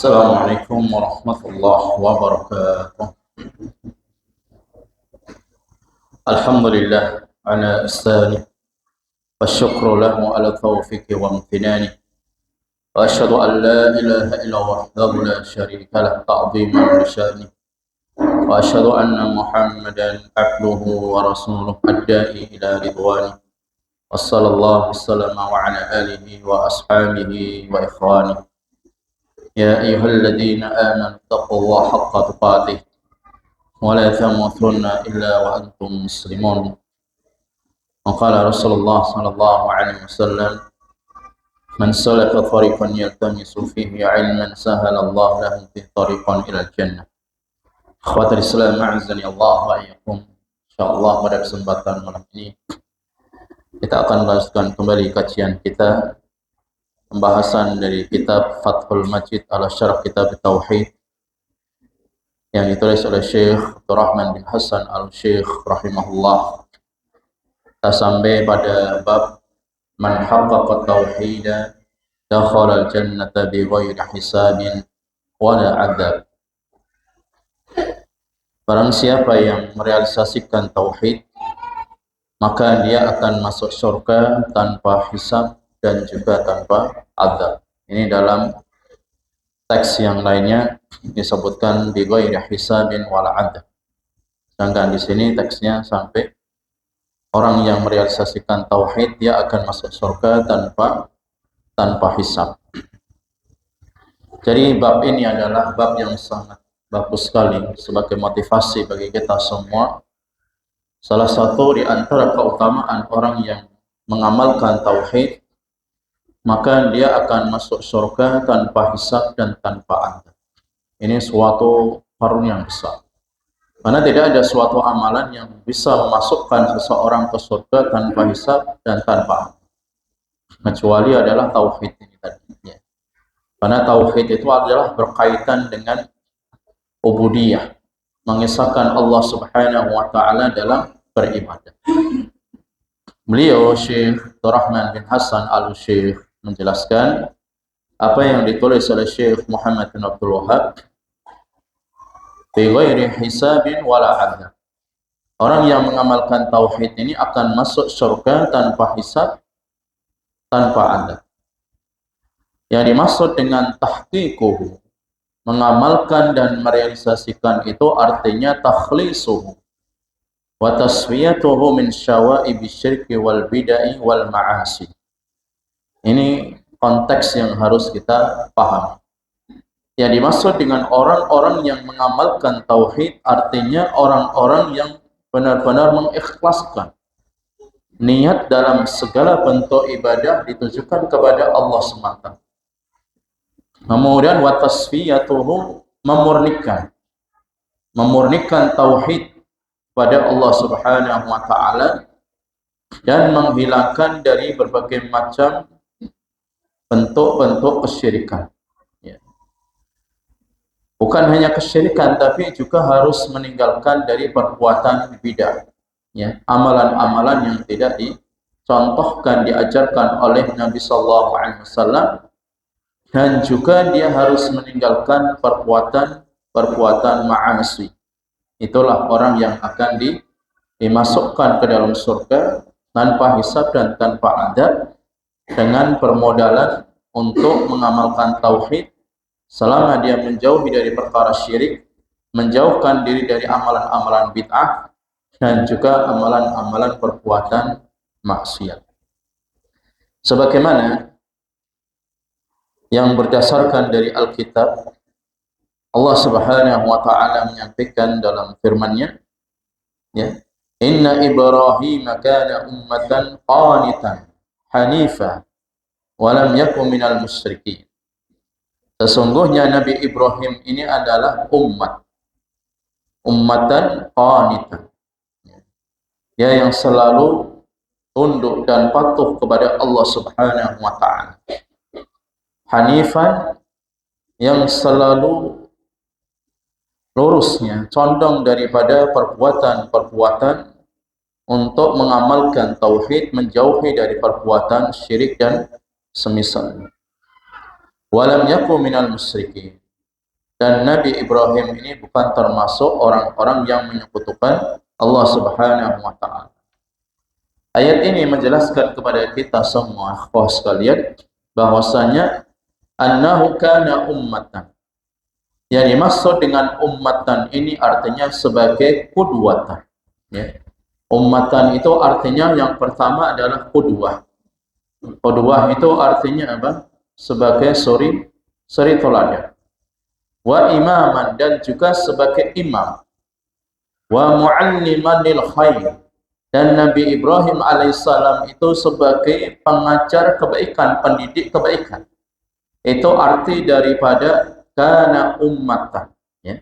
Assalamualaikum warahmatullahi wabarakatuh. Alhamdulillah ala ihsani wa syukru lahu ala taufiqi wa amtinani wa asyhadu an la ilaha illa wahdahu la syarika lah ta'ziman li sya'ni wa asyhadu anna Muhammadan abduhu wa rasuluh ad-da'i ila ridwani wa sallallahu sallama wa ala alihi wa ashabihi wa ikhwani ya ayyuhalladzina amanu taqullaha haqqa tuqatih ولا تموتن إلا وأنتم مسلمون وقال رسول الله صلى الله عليه وسلم من سلك طريقا يلتمس فيه علما سهل الله له به طريقا إلى الجنة. Akhwatul Islam a'azzani Allah wa iyyakum. Insyaallah pada kesempatan malam ini kita akan melanjutkan kembali kajian kita, pembahasan dari kitab Fathul Majid ala Syarah Kitab Tauhid yang ditulis oleh Syekh Abdurrahman bin Hasan al-Syekh rahimahullah. Kita sampai pada bab man haqqaqa tauhida dakhala al-jannata bighairi hisabin wala 'adzab. Barang siapa yang merealisasikan tauhid, maka dia akan masuk surga tanpa hisab dan juga tanpa azab. Ini dalam teks yang lainnya disebutkan bi ghairi hisabin wala adab. Sedangkan di sini teksnya sampai orang yang merealisasikan tauhid dia akan masuk surga tanpa hisab. Jadi bab ini adalah bab yang sangat bagus sekali sebagai motivasi bagi kita semua. Salah satu di antara keutamaan orang yang mengamalkan tauhid, maka dia akan masuk surga tanpa hisab dan tanpa adab. Ini suatu karunia yang besar. Karena tidak ada suatu amalan yang bisa memasukkan seseorang ke surga tanpa hisab dan tanpa adab, kecuali adalah tauhid ini tadi. Ya. Karena tauhid itu adalah berkaitan dengan ubudiyah, mengesahkan Allah Subhanahu wa taala dalam beribadah. Beliau Syekh Abdurrahman bin Hasan al-Syekh menjelaskan apa yang ditulis oleh Syekh Muhammad bin Abdul Wahhab bi ghairi hisabin wala adzab. Orang yang mengamalkan tauhid ini akan masuk surga tanpa hisab, tanpa adzab. Yang dimaksud dengan tahqiquhu, mengamalkan dan merealisasikan itu artinya takhlisuhu wa tasfiyatuhu min syawaibi syirki wal bid'ah wal ma'asi. Ini konteks yang harus kita pahami. Yang dimaksud dengan orang-orang yang mengamalkan tauhid artinya orang-orang yang benar-benar mengikhlaskan niat dalam segala bentuk ibadah ditujukan kepada Allah semata. Kemudian wa tasfiyatuhu, memurnikan tauhid pada Allah Subhanahu wa taala dan menghilangkan dari berbagai macam bentuk-bentuk kesyirikan. Bukan hanya kesyirikan, tapi juga harus meninggalkan dari perbuatan bidah, ya, amalan-amalan yang tidak dicontohkan, diajarkan oleh Nabi Sallallahu Alaihi Wasallam, dan juga dia harus meninggalkan perbuatan ma'asi. Itulah orang yang akan dimasukkan ke dalam surga tanpa hisab dan tanpa adab, dengan permodalan untuk mengamalkan tauhid. Selama dia menjauhi dari perkara syirik, menjauhkan diri dari amalan-amalan bid'ah, dan juga amalan-amalan perbuatan maksiat. Sebagaimana yang berdasarkan dari Alkitab, Allah Subhanahu wa taala menyampaikan dalam firman-Nya, ya, Inna Ibrahim kana ummatan qanitan hanifa wa lam yakun minal musyrikin. Sesungguhnya Nabi Ibrahim ini adalah ummatan qanitan. Dia yang selalu tunduk dan patuh kepada Allah Subhanahu wa taala. Hanifan, yang selalu lurusnya condong daripada perbuatan-perbuatan untuk mengamalkan tauhid, menjauhi dari perbuatan syirik dan semisalnya. Walam yaku minal musyrikin, Dan Nabi Ibrahim ini bukan termasuk orang-orang yang menyekutukan Allah Subhanahu wa taala. Ayat ini menjelaskan kepada kita semua, ikhwah sekalian, bahwasanya annahu kana ummatan. Yang dimaksud dengan ummatan ini artinya sebagai qudwatan. Ya. Ummatan itu artinya yang pertama adalah qudwah. Qudwah itu artinya apa? Sebagai suri teladan. Wa imaman, dan juga sebagai imam. Wa mualliman lil khair, dan Nabi Ibrahim alaihissalam itu sebagai pengajar kebaikan, pendidik kebaikan. Itu arti daripada kana ummatan, ya.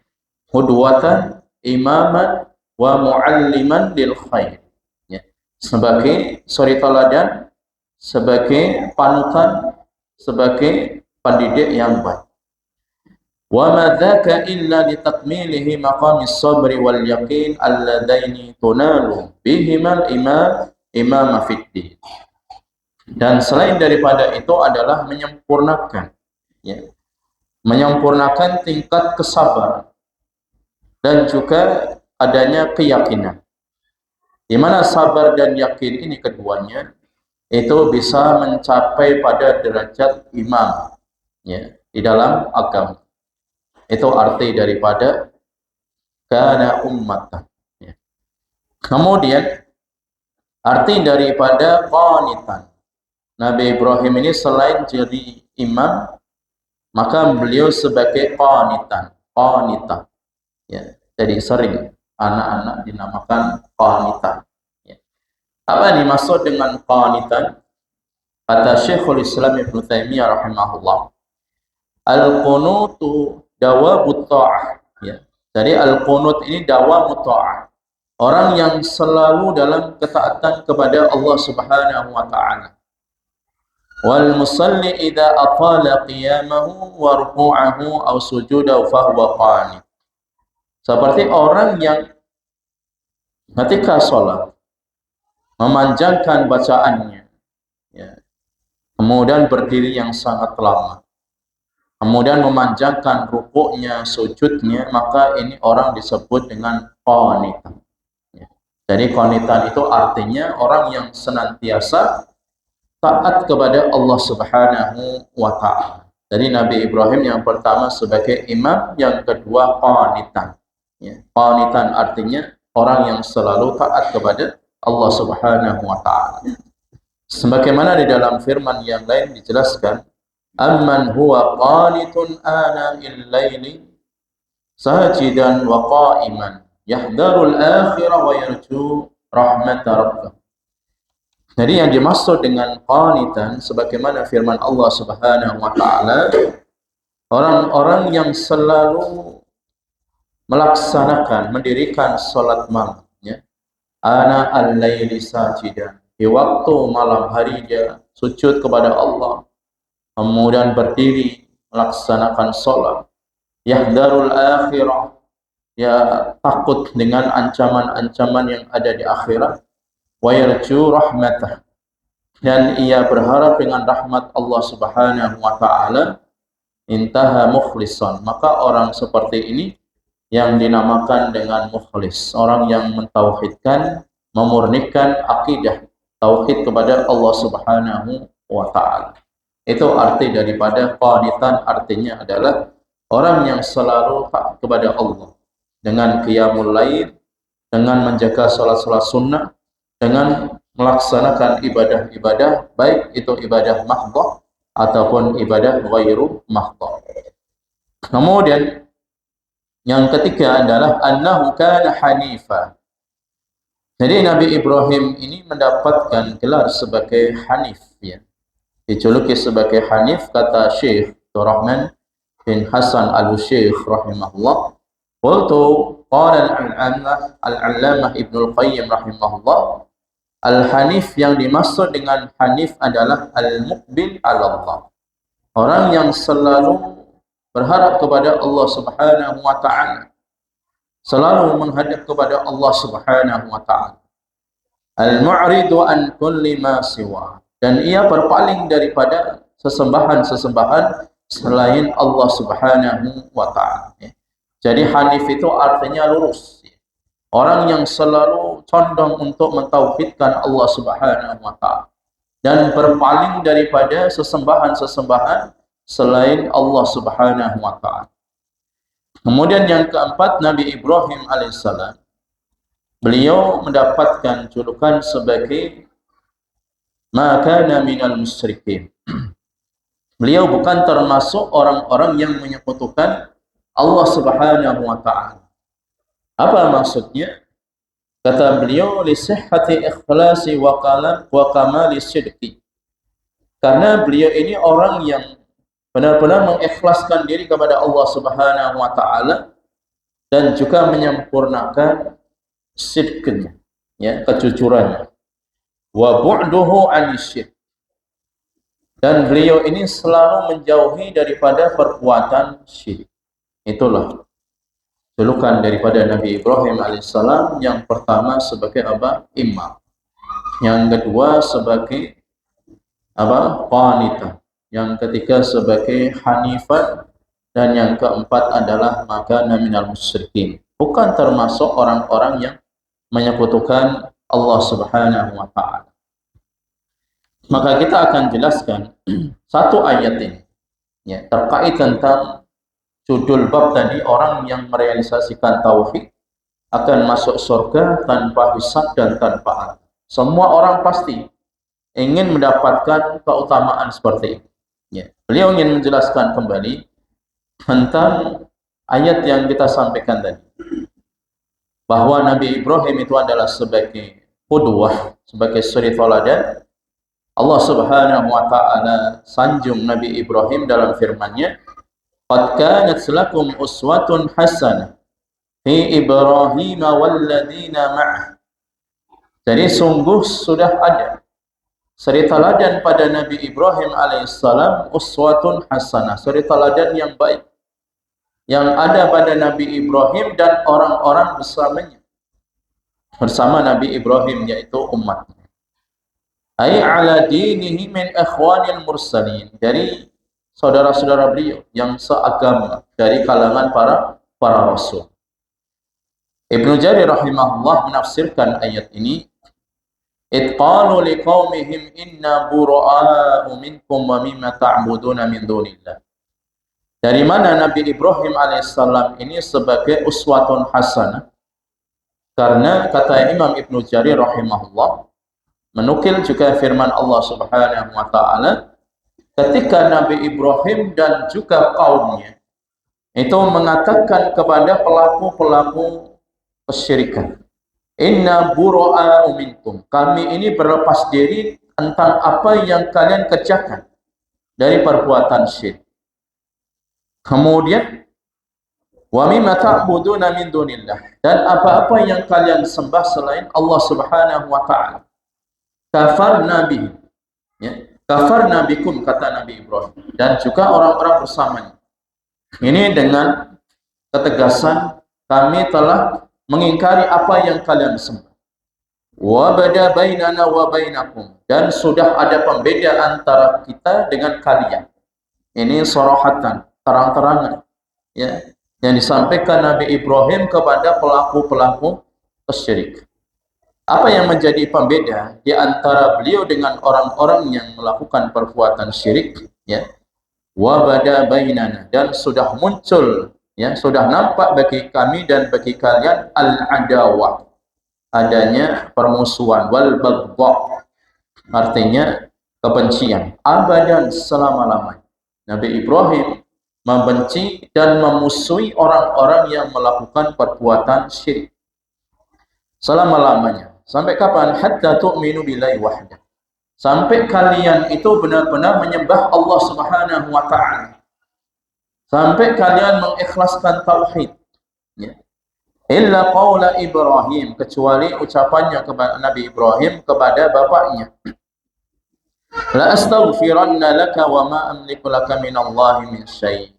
Qudwatan, imaman, wa mualliman lil khair, ya. Sebagai suri teladan, sebagai panutan, sebagai pendidik yang baik. Wa ma dzaka illa li takmilihi maqamis sabri wal yaqin alladaini tunalu bihimal imama fid din. Dan selain daripada itu adalah menyempurnakan, ya, menyempurnakan tingkat kesabaran dan juga adanya keyakinan, di mana sabar dan yakin ini keduanya itu bisa mencapai pada derajat imam, ya, di dalam agama. Itu arti daripada kana ummatan, ya. Kemudian arti daripada qanitan. Nabi Ibrahim ini selain jadi imam, maka beliau sebagai qanitan, qanita, ya. Jadi sering anak-anak dinamakan qanitan, ya. Apa yang dimaksud dengan qanitan? Kata Syekhul Islam Ibnu Taimiyah rahimahullah, al-qunutu dawabut ta'ah, ya. Jadi al-qunut ini dawabut ta'ah, orang yang selalu dalam ketaatan kepada Allah Subhanahu wa taala. Wal musalli idza atala qiyamahu wa ruku'ahu aw sujudahu fa huwa qanit. Seperti orang yang ketika salat memanjangkan bacaannya, ya, kemudian berdiri yang sangat lama, kemudian memanjangkan rukuknya, sujudnya, maka ini orang disebut dengan qanitan, ya. Jadi qanitan itu artinya orang yang senantiasa taat kepada Allah Subhanahu wa taala. Jadi Nabi Ibrahim yang pertama sebagai imam, yang kedua qanitan, ya. Qanitan artinya orang yang selalu taat kepada Allah Subhanahu wa taala. Sebagaimana di dalam firman yang lain dijelaskan, amman huwa qanitun ana'il laili sajidan wa qa'iman yahdharul akhirah wa yarju rahmata rabbih. Jadi yang dimaksud dengan qanitan sebagaimana firman Allah Subhanahu wa taala, orang-orang yang selalu melaksanakan, mendirikan salat malam, ya. Ana al-laili sajidan, di waktu malam hari dia sujud kepada Allah, kemudian berdiri melaksanakan salat. Yahdharul akhirah, ya, takut dengan ancaman-ancaman yang ada di akhirat. Wa yarju rahmatah, dan ia berharap dengan rahmat Allah Subhanahu wa taala. Intaha mukhlisan, maka orang seperti ini yang dinamakan dengan mukhlis, orang yang mentauhidkan, memurnikan akidah tauhid kepada Allah Subhanahu wa taala. Itu arti daripada qanitan, artinya adalah orang yang selalu taat kepada Allah dengan qiyamul lail, dengan menjaga salat-salat sunnah, dengan melaksanakan ibadah-ibadah, baik itu ibadah mahdhah ataupun ibadah ghairu mahdhah. Kemudian yang ketiga adalah annahu kana hanifa. Jadi Nabi Ibrahim ini mendapatkan gelar sebagai hanif, ya. Dijuluki sebagai hanif, kata Syekh Rahman bin Hasan al-Syekh rahimahullah. Qultu qala al-allamah Ibnu al-Qayyim rahimahullah, al-hanif yang dimaksud dengan hanif adalah al-muqbil ala Allah, orang yang selalu berharap kepada Allah Subhanahu wa taala, selalu menghadap kepada Allah Subhanahu wa taala. Al-mu'ridu an kulli ma siwa, dan ia berpaling daripada sesembahan-sesembahan selain Allah Subhanahu wa taala. Jadi hanif itu artinya lurus. Orang yang selalu condong untuk mentauhidkan Allah Subhanahu wa taala dan berpaling daripada sesembahan-sesembahan selain Allah Subhanahu wa taala. Kemudian yang keempat, Nabi Ibrahim alaihissalam, beliau mendapatkan julukan sebagai makana minal musyrikin. Beliau bukan termasuk orang-orang yang menyekutukan Allah Subhanahu wa taala. Apa maksudnya? Kata beliau, li sihhati ikhlasi wa kamali sidqi. Karena beliau ini orang yang benar-benar mengikhlaskan diri kepada Allah Subhanahu wa taala dan juga menyempurnakan sidqnya, ya, kejujurannya. Wa bu'duhu 'anisyirk. Dan beliau ini selalu menjauhi daripada perbuatan syirik. Itulah julukan daripada Nabi Ibrahim alaihissalam. Yang pertama sebagai apa? Imam. Yang kedua sebagai apa? Qanita. Yang ketiga sebagai hanifan. Dan yang keempat adalah makana minal musyrikin. Bukan termasuk orang-orang yang menyekutukan Allah Subhanahu wa taala. Maka kita akan jelaskan satu ayat ini, ya, terkait tentang judul bab tadi, orang yang merealisasikan tauhid akan masuk surga tanpa hisab dan tanpa adab. Semua orang pasti ingin mendapatkan keutamaan seperti ini. Ya. Beliau ingin menjelaskan kembali tentang ayat yang kita sampaikan tadi, bahwa Nabi Ibrahim itu adalah sebagai qudwah, sebagai suri tauladan. Allah Subhanahu wa taala sanjung Nabi Ibrahim dalam firman-Nya, qad kanat lakum uswatun hasanah fi Ibrahim walladzina ma'ah. Jadi sungguh sudah ada suri teladan pada Nabi Ibrahim alaihissalam, uswatun hasanah, suri teladan yang baik yang ada pada Nabi Ibrahim dan orang-orang bersamanya, bersama Nabi Ibrahim, yaitu umatnya. Ai ala dinihi min ikhwanil mursalin, dari saudara-saudara beliau yang seagama dari kalangan para rasul. Ibnu Jarir rahimahullah menafsirkan ayat ini, id qalu liqaumihim inna bura'a'u minkum wa mimma ta'buduna min dunillah. Dari mana Nabi Ibrahim alaihissalam ini sebagai uswatun hasanah? Karena kata Imam Ibnu Jarir rahimahullah, menukil juga firman Allah Subhanahu wa taala ketika Nabi Ibrahim dan juga kaumnya itu mengatakan kepada pelaku-pelaku kesyirikan, inna bura'a'u minkum, kami ini berlepas diri tentang apa yang kalian kerjakan dari perbuatan syirik. Kemudian wa mimma ta'buduna min dunillah, dan apa-apa yang kalian sembah selain Allah Subhanahu wa taala. Kafarna bihi, ya, kafarna bikum, kata Nabi Ibrahim dan juga orang-orang bersamanya. Ini dengan ketegasan, kami telah mengingkari apa yang kalian sembah. Wa bada bainana wa bainakum, dan sudah ada pembeda antara kita dengan kalian. Ini sarahatan, terang-terangan, ya, yang disampaikan Nabi Ibrahim kepada pelaku-pelaku kesyirikan. Apa yang menjadi pembeda di antara beliau dengan orang-orang yang melakukan perbuatan syirik, ya? Wa bada bainana, dan sudah muncul, ya, sudah nampak bagi kami dan bagi kalian al-adawah, adanya permusuhan, wal baghdha, artinya kebencian, abadan, selama-lamanya. Nabi Ibrahim membenci dan memusuhi orang-orang yang melakukan perbuatan syirik selama-lamanya. Sampai kapan? Hatta tu'minu billahi wahdah, sampai kalian itu benar-benar menyembah Allah Subhanahu wa taala, sampai kalian mengikhlaskan tauhid, ya. Illa qaula Ibrahim, kecuali ucapannya kepada Nabi Ibrahim kepada bapaknya, la astaghfiranna laka wa ma amliku laka minallahi min syai'.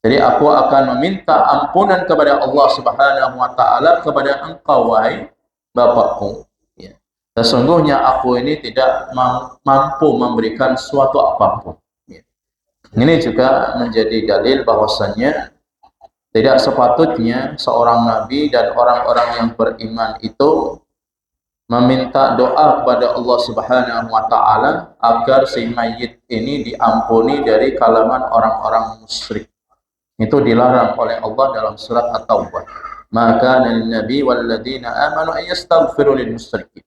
Jadi aku akan meminta ampunan kepada Allah Subhanahu wa taala kepada engkau, wahai bapakku, ya. Sesungguhnya aku ini tidak mampu memberikan suatu apapun, ya. Ini juga menjadi dalil bahwasannya tidak sepatutnya seorang nabi dan orang-orang yang beriman itu meminta doa kepada Allah Subhanahu wa taala agar si mayit ini diampuni dari kalangan orang-orang musyrik. Itu dilarang oleh Allah dalam surat At-Taubah. Maka nabi wal ladina amanu ayastaghfiru lil musyrikin.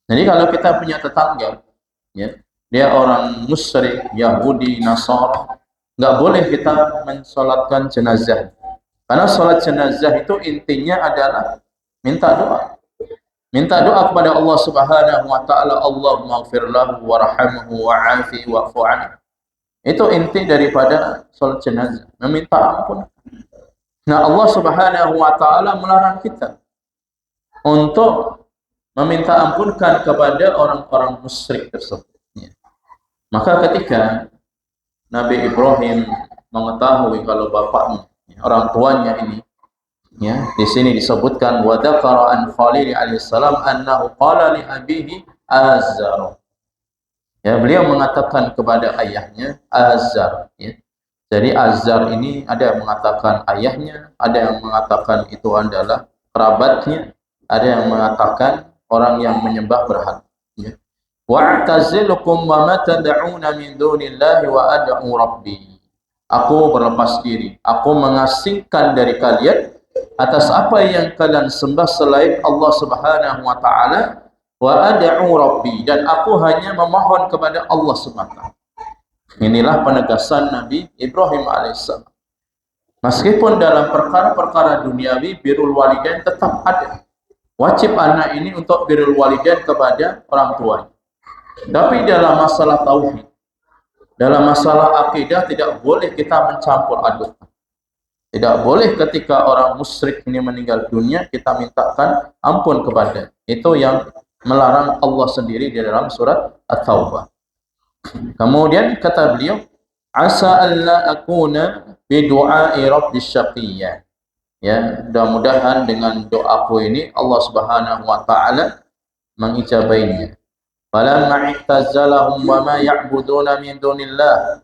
Jadi kalau kita punya tetangga, ya, dia orang musyrik, Yahudi, Nasara, nggak boleh kita mensolatkan jenazah. Karena solat jenazah itu intinya adalah minta doa. Minta doa kepada Allah Subhanahu wa taala, Allahumma ighfir lahu warhamhu wa'afi wa'fu anhu. Itu inti daripada solat jenazah, meminta ampun. Nah, Allah Subhanahu wa taala melarang kita untuk meminta ampunkan kepada orang-orang musyrik tersebut. Maka ketika Nabi Ibrahim mengetahui kalau bapaknya, orang tuanya ini, ya, di sini disebutkan wa dzakara an Khalil alaihissalam annahu qala li abihi Azar. Ya, beliau mengatakan kepada ayahnya Azar, ya. Jadi Azar ini ada yang mengatakan ayahnya, ada yang mengatakan itu adalah kerabatnya, ada yang mengatakan orang yang menyembah berhala. Ya. Wa'tazilukum wa ma tad'una min dunillahi wa ad'u rabbi. Aku berlepas diri, aku mengasingkan dari kalian atas apa yang kalian sembah selain Allah Subhanahu wa taala, wa ad'u rabbi, dan aku hanya memohon kepada Allah semata. Inilah penegasan Nabi Ibrahim alaihissalam. Meskipun dalam perkara-perkara duniawi birrul walidain tetap ada. Wajib anak ini untuk birrul walidain kepada orang tuanya. Tapi dalam masalah tauhid, dalam masalah akidah tidak boleh kita mencampur aduk. Tidak boleh ketika orang musyrik ini meninggal dunia kita mintakan ampun kepada. Itu yang melarang Allah sendiri di dalam surat At-Taubah. Kemudian kata beliau, asa alla akuna bi du'ai rabbi syaqiyya. Ya, mudah-mudahan dengan doaku ini Allah Subhanahu wa taala mengijabainya. Falamma ihtazalahum wa ma ya'buduna min dunillah.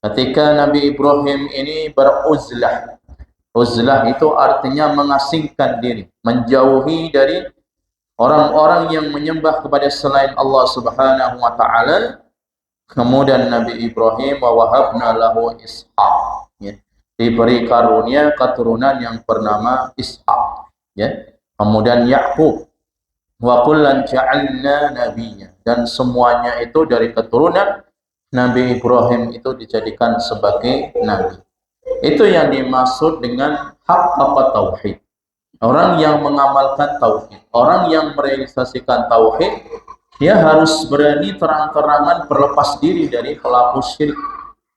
Ketika Nabi Ibrahim ini beruzlah. Uzlah itu artinya mengasingkan diri, menjauhi dari orang-orang yang menyembah kepada selain Allah Subhanahu wa taala. Kemudian Nabi Ibrahim wa wahabna lahu Ishaq, ya, diberi karunia keturunan yang bernama Ishaq, ya. Kemudian Yaqub wa kullan ja'alna nabiyya, dan semuanya itu dari keturunan Nabi Ibrahim itu dijadikan sebagai nabi. Itu yang dimaksud dengan hak apa tauhid. Orang yang mengamalkan tauhid, orang yang merealisasikan tauhid, dia harus berani terang-terangan berlepas diri dari pelaku syirik.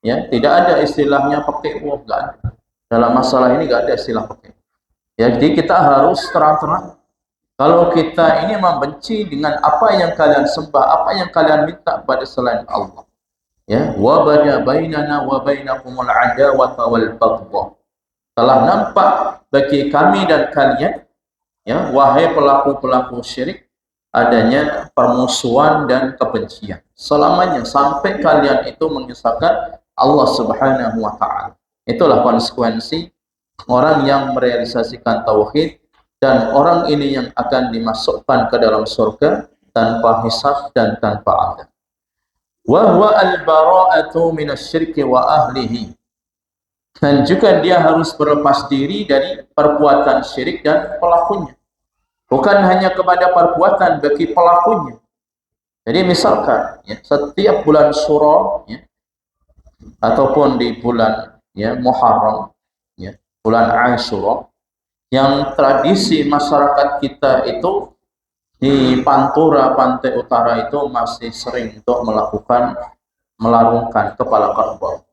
Ya, tidak ada istilahnya pakai wah, enggak ada. Dalam masalah ini enggak ada istilah pakai. Ya, jadi kita harus terang-terang. Kalau kita ini membenci dengan apa yang kalian sembah, apa yang kalian minta pada selain Allah. Ya, wa bada bainana wa bainakumul adawata wal baghdha. Telah nampak bagi kami dan kalian, ya, wahai pelaku-pelaku syirik, adanya permusuhan dan kebencian selamanya sampai kalian itu mengisahkan Allah Subhanahu wa taala. Itulah konsekuensi orang yang merealisasikan tauhid, dan orang ini yang akan dimasukkan ke dalam surga tanpa hisab dan tanpa adab. Wa huwa al-bara'atu minasyirki wa ahlihi. Dan juga dia harus berlepas diri dari perbuatan syirik dan pelakunya. Bukan hanya kepada perbuatan bagi pelakunya. Jadi misalkan, ya, setiap bulan Syura, ya, ataupun di bulan, ya, Muharram, ya, bulan Ashura, yang tradisi masyarakat kita itu di Pantura, pantai utara itu masih sering untuk melakukan melarungkan kepala kerbau.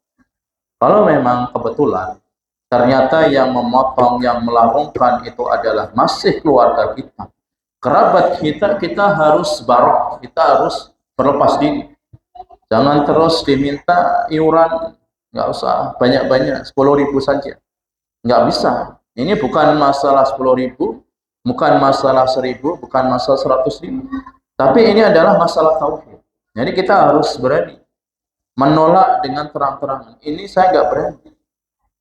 Kalau memang kebetulan ternyata yang memotong, yang melarungkan itu adalah masih keluarga kita, kerabat kita, kita harus barok, kita harus berlepas diri. Jangan terus diminta iuran, nggak usah banyak-banyak, 10.000 saja. Nggak bisa. Ini bukan masalah 10.000, bukan masalah 1.000, bukan masalah 100.000. Tapi ini adalah masalah tauhid. Jadi kita harus berani menolak dengan terang-terangan. Ini saya nggak berani.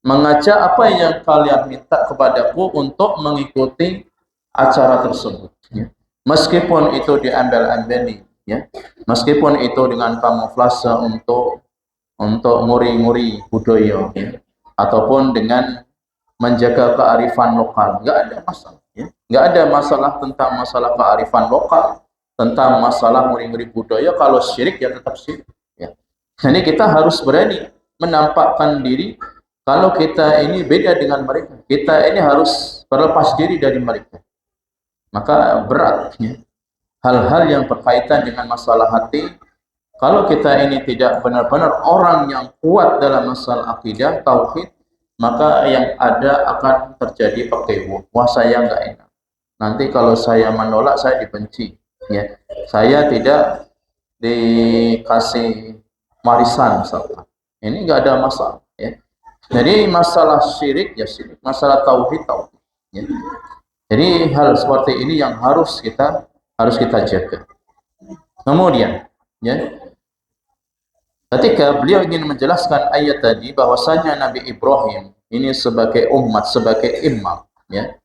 Mengajak apa yang kalian minta kepadaku untuk mengikuti acara tersebut. Ya. Meskipun itu diambil-ambeli, ya. Meskipun itu dengan kamuflase untuk nguri-nguri budaya, ya. Ataupun dengan menjaga kearifan lokal, nggak ada masalah. Ya. Nggak ada masalah tentang masalah kearifan lokal, tentang masalah nguri-nguri budaya. Kalau syirik ya tetap syirik. Ya. Jadi kita harus berani menampakkan diri. Kalau kita ini beda dengan mereka, kita ini harus berlepas diri dari mereka. Maka berat, ya. Hal-hal yang berkaitan dengan masalah hati, kalau kita ini tidak benar-benar orang yang kuat dalam masalah akidah, tauhid, maka yang ada akan terjadi pakewo. Wah, saya nggak enak. Nanti kalau saya menolak, saya dibenci. Ya. Saya tidak dikasih warisan, misalkan. Ini nggak ada masalah. Ya. Jadi masalah syirik ya syirik, masalah tauhid tauhid. Ya. Jadi hal seperti ini yang harus kita jaga. Kemudian, ya, ketika beliau ingin menjelaskan ayat tadi bahwasanya Nabi Ibrahim ini sebagai umat, sebagai imam, ya,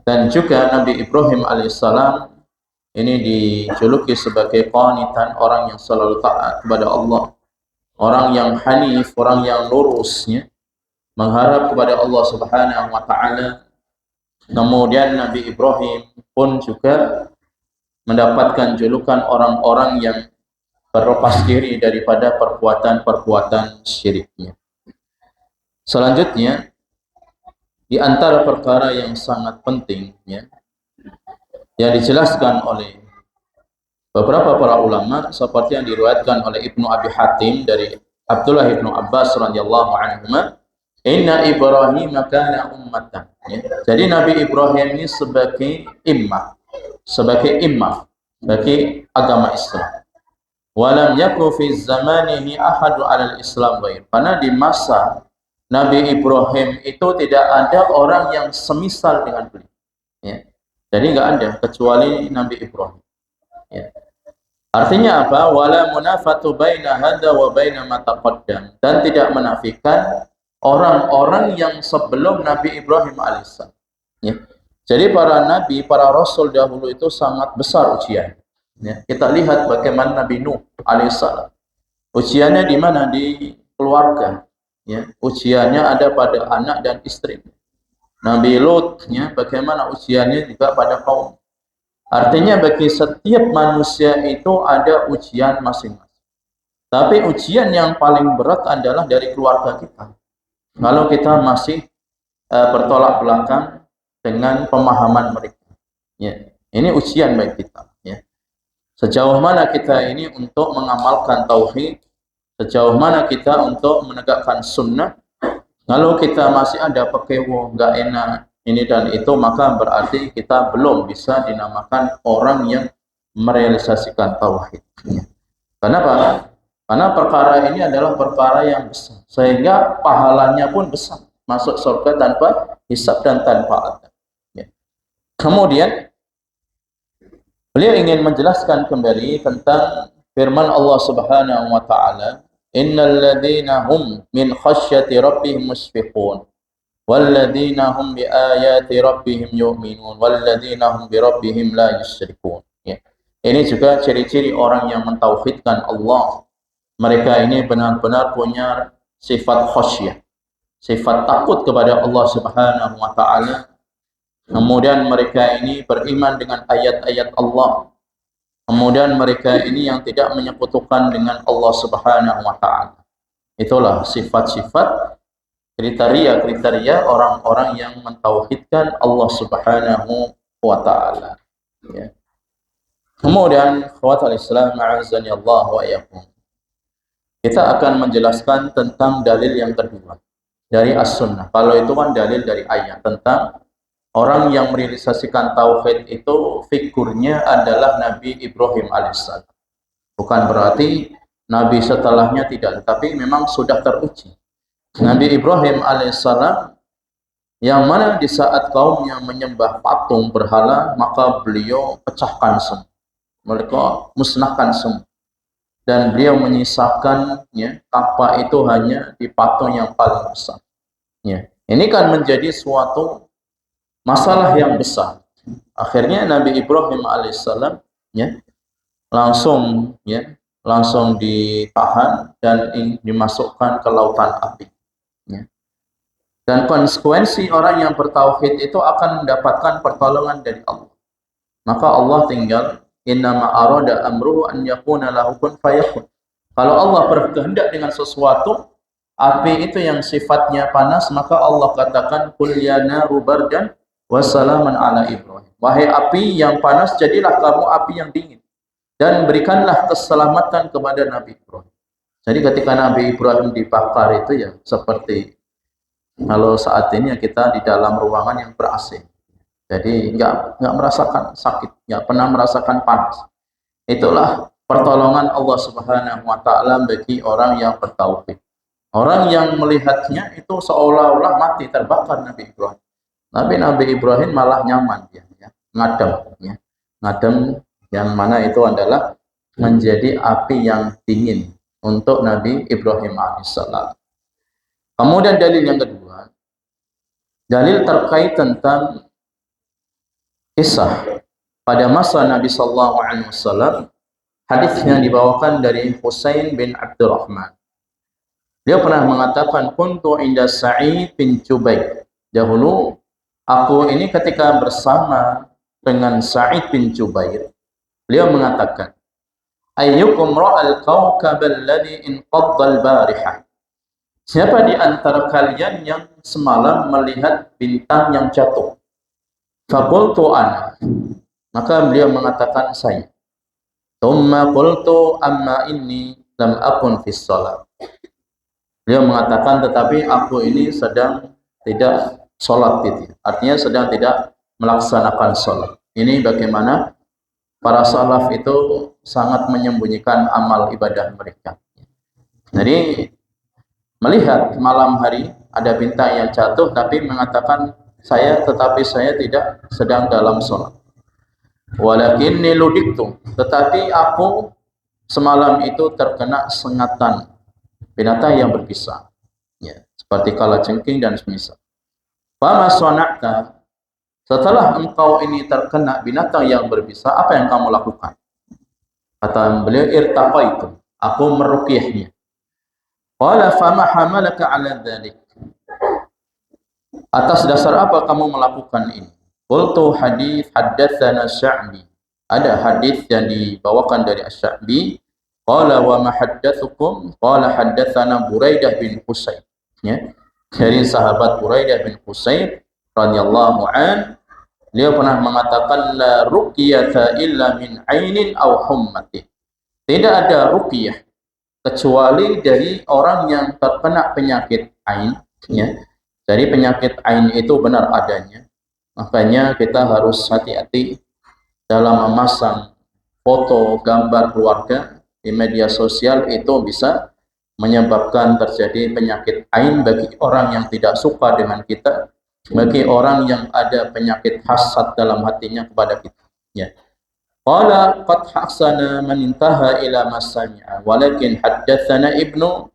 dan juga Nabi Ibrahim alaihissalam ini dijuluki sebagai qanitan, orang yang selalu taat kepada Allah, orang yang hanif, orang yang lurusnya, mengharap kepada Allah Subhanahu wa taala. Kemudian Nabi Ibrahim pun juga mendapatkan julukan orang-orang yang berlepas diri daripada perbuatan-perbuatan syiriknya. Selanjutnya, di antara perkara yang sangat penting, ya, yang dijelaskan oleh beberapa para ulama seperti yang diriwayatkan oleh Ibnu Abi Hatim dari Abdullah Ibnu Abbas radhiyallahu anhu, inna Ibrahim kana ummatan. Ya. Jadi Nabi Ibrahim ini sebagai imam, bagi agama Islam. Walam yaku fi zamanihi ahadu alal Islam ghair. Karena di masa Nabi Ibrahim itu tidak ada orang yang semisal dengan beliau. Ya. Jadi nggak ada kecuali Nabi Ibrahim. Ya. Artinya apa? Wala munafatu baina hadza wa baina ma taqaddam, dan tidak menafikan orang-orang yang sebelum Nabi Ibrahim alaihissalam. Ya. Jadi para nabi, para rasul dahulu itu sangat besar ujian. Ya. Kita lihat bagaimana Nabi Nuh alaihissalam. Ujiannya di mana? Di keluarga. Ya. Ujiannya ada pada anak dan istri. Nabi Lut, ya, bagaimana ujiannya juga pada kaum. Artinya bagi setiap manusia itu ada ujian masing-masing. Tapi ujian yang paling berat adalah dari keluarga kita. Kalau kita masih bertolak belakang dengan pemahaman mereka, ya, ini ujian bagi kita. Ya. Sejauh mana kita ini untuk mengamalkan tauhid, sejauh mana kita untuk menegakkan sunnah. Kalau kita masih ada pekewo, nggak enak ini dan itu, maka berarti kita belum bisa dinamakan orang yang merealisasikan tauhid. Ya. Kenapa? Karena perkara ini adalah perkara yang besar, sehingga pahalanya pun besar, masuk surga tanpa hisab dan tanpa adab. Ya. Kemudian beliau ingin menjelaskan kembali tentang firman Allah Subhanahu wa taala, innal ladzina hum min khasyati rabbihim mushfiqun wal ladzina hum bi ayati rabbihim yu'minun wal ladzina hum bi rabbihim la yusyrikun. Ya. Ini juga ciri-ciri orang yang mentauhidkan Allah. Mereka ini benar-benar punya sifat khasyah, sifat takut kepada Allah Subhanahu wa taala. Kemudian mereka ini beriman dengan ayat-ayat Allah. Kemudian mereka ini yang tidak menyekutukan dengan Allah Subhanahu wa taala. Itulah sifat-sifat, kriteria-kriteria orang-orang yang mentauhidkan Allah Subhanahu wa taala. Ya. Kemudian khawatul Islam a'azzani Allah wa iyyakum. Kita akan menjelaskan tentang dalil yang kedua dari As-Sunnah. Kalau itu kan dalil dari ayat tentang orang yang merealisasikan tauhid itu figurnya adalah Nabi Ibrahim alaihissalam. Bukan berarti Nabi setelahnya tidak, tapi memang sudah teruji. Nabi Ibrahim alaihissalam yang mana di saat kaumnya menyembah patung berhala, maka beliau pecahkan semua. Mereka musnahkan semua. dan beliau menyisakan ya, apa itu hanya di patung yang paling besar. Ya. Ini kan menjadi suatu masalah yang besar. Akhirnya Nabi Ibrahim alaihissalam ya, langsung ditahan dan dimasukkan ke lautan api. Ya. Dan konsekuensi orang yang bertauhid itu akan mendapatkan pertolongan dari Allah. Maka Allah tinggal innama arada amruhu an yakuna lahu kun fayakun. Kalau Allah berkehendak dengan sesuatu, api itu yang sifatnya panas, maka Allah katakan qul ya naru bardan wa salaman ala Ibrahim. Wahai api yang panas, jadilah kamu api yang dingin dan berikanlah keselamatan kepada Nabi Ibrahim. Jadi ketika Nabi Ibrahim dibakar itu ya seperti kalau saat ini kita di dalam ruangan yang ber-AC. Jadi nggak merasakan sakit, nggak pernah merasakan panas. Itulah pertolongan Allah Subhanahu wa taala bagi orang yang bertauhid. Orang yang melihatnya itu seolah-olah mati terbakar Nabi Ibrahim. Nabi Ibrahim malah nyaman ya, ngadem ya. Ngadem yang mana itu adalah menjadi api yang dingin untuk Nabi Ibrahim alaihissalam. Kemudian dalil yang kedua, dalil terkait tentang kisah pada masa Nabi sallallahu alaihi wasallam, hadisnya dibawakan dari Husain bin Abdurrahman. Dia pernah mengatakan kuntu inda Sa'id bin Jubair. Dahulu aku ini ketika bersama dengan Sa'id bin Jubair, beliau mengatakan, ayyukum ra'al kawkab alladhi inqadda al-barihah. Siapa di antara kalian yang semalam melihat bintang yang jatuh? Faqultu ana. Maka beliau mengatakan saya. Thumma qultu amma inni lam akun fis shalah. Beliau mengatakan tetapi aku ini sedang tidak sholat itu. Artinya sedang tidak melaksanakan sholat. Ini bagaimana para salaf itu sangat menyembunyikan amal ibadah mereka. Jadi melihat malam hari ada bintang yang jatuh tapi mengatakan saya tidak sedang dalam sholat. Walakinni ludiktu, tetapi aku semalam itu terkena sengatan binatang yang berbisa, ya, seperti kalajengking dan semisal. Fama sana'ta, setelah engkau ini terkena binatang yang berbisa, apa yang kamu lakukan? Kata beliau, irtaqaitu, aku meruqyahnya. Qala fama hamalaka ala dzalik, atas dasar apa kamu melakukan ini? Qultu hadits haddatsana Sya'bi, ada hadis yang dibawakan dari Asy-Sya'bi. Qala wa ma haddatsukum? Qala haddatsana Buraidah bin Husayb, ya, dari sahabat Buraidah bin Husayb radhiyallahu an, dia pernah mengatakan la ruqyata illa min ainin aw hummatin. Tidak ada ruqyah kecuali dari orang yang terkena penyakit ain, ya. Jadi penyakit ain itu benar adanya. Makanya kita harus hati-hati dalam memasang foto gambar keluarga di media sosial, itu bisa menyebabkan terjadi penyakit ain bagi orang yang tidak suka dengan kita, bagi orang yang ada penyakit hasad dalam hatinya kepada kita, ya. Qala qad hasana man intaha ila masami'a walakin haddatsana Ibnu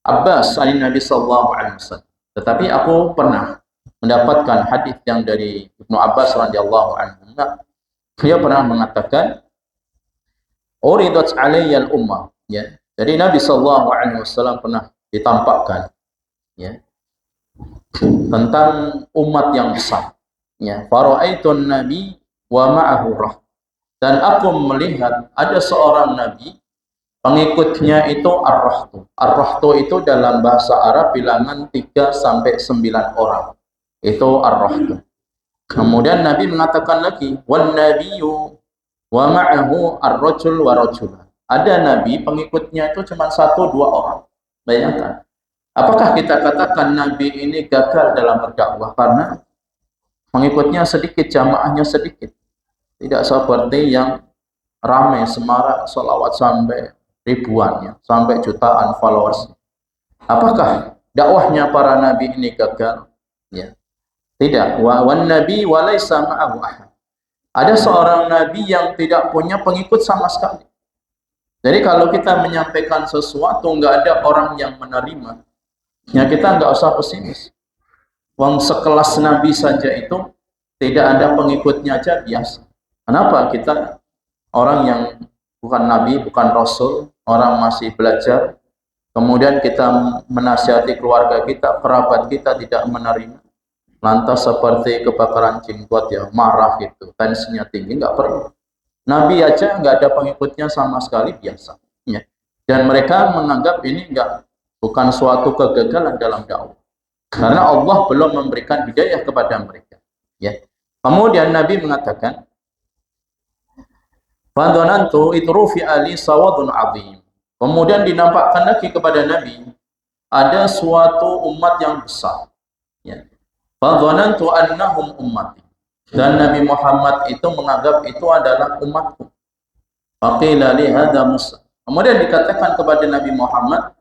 Abbas an Nabi sallallahu alaihi wasallam. Tetapi aku pernah mendapatkan hadis yang dari Ibnu Abbas radhiyallahu anhu. Dia pernah mengatakan uridat alayya al-ummah, ya. Jadi Nabi sallallahu alaihi wasallam pernah ditampakkan, ya, tentang umat yang besar, ya. Fara'aitun nabi wa ma'ahu rah, dan aku melihat ada seorang nabi, pengikutnya itu ar-rahtu. Ar-rahtu itu dalam bahasa Arab bilangan 3 sampai 9 orang. Itu ar-rahtu. Kemudian Nabi mengatakan lagi, wan nabiyyu wa ma'ahu ar-rajul wa rajulan. Ada nabi pengikutnya itu cuma 1-2 orang. Bayangkan. Apakah kita katakan nabi ini gagal dalam berdakwah karena pengikutnya sedikit, jamaahnya sedikit? Tidak seperti yang ramai semarak salawat sampai ribuan, ya, sampai jutaan followers. Apakah dakwahnya para nabi ini gagal? Ya. Tidak. Wan nabi wa laisa ma'ahu ahad. Ada seorang nabi yang tidak punya pengikut sama sekali. Jadi kalau kita menyampaikan sesuatu nggak ada orang yang menerima, ya kita nggak usah pesimis. Wong sekelas Nabi saja itu tidak ada pengikutnya aja biasa. Kenapa kita orang yang bukan Nabi, bukan Rasul, orang masih belajar, kemudian kita menasihati keluarga kita, kerabat kita tidak menerima, lantas seperti kebakaran jenggot ya, marah gitu, tensinya tinggi, nggak perlu. Nabi aja nggak ada pengikutnya sama sekali biasa. Ya. Dan mereka menganggap ini bukan suatu kegagalan dalam dakwah. Karena Allah belum memberikan hidayah kepada mereka. Ya. Kemudian Nabi mengatakan, "Fadhanantu itrufi ali sawadun azim." Kemudian dinampakkan lagi kepada Nabi ada suatu umat yang besar. Ya. Fadhanantu annahum ummati. Dan Nabi Muhammad itu menganggap itu adalah umatku. Faqila li hadza Musa. Kemudian dikatakan kepada Nabi Muhammad,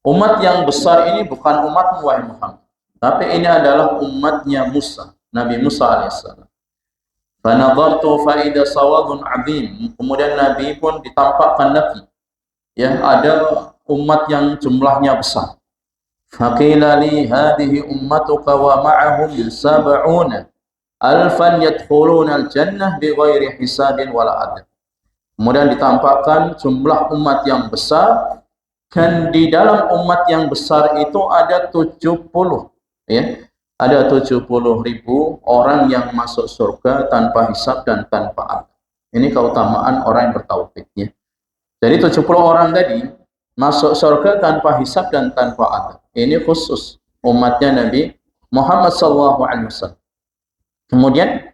umat yang besar ini bukan umatmu wahai Muhammad, tapi ini adalah umatnya Musa, Nabi Musa alaihissalam. Fa nadartu fa idza sawadun azim. Kemudian Nabi pun ditampakkan lagi, ya ada umat yang jumlahnya besar. Faqila li hadhihi ummatuka wa ma'ahum sab'una alfan yadkhuluna al-jannah bighairi hisabin wala adab. Kemudian ditampakkan jumlah umat yang besar, dan di dalam umat yang besar itu ada 70, ya. Ada 70.000 orang yang masuk surga tanpa hisab dan tanpa adab. Ini keutamaan orang yang bertauhid, ya. Jadi 70 orang tadi masuk surga tanpa hisab dan tanpa adab. Ini khusus umatnya Nabi Muhammad SAW. Kemudian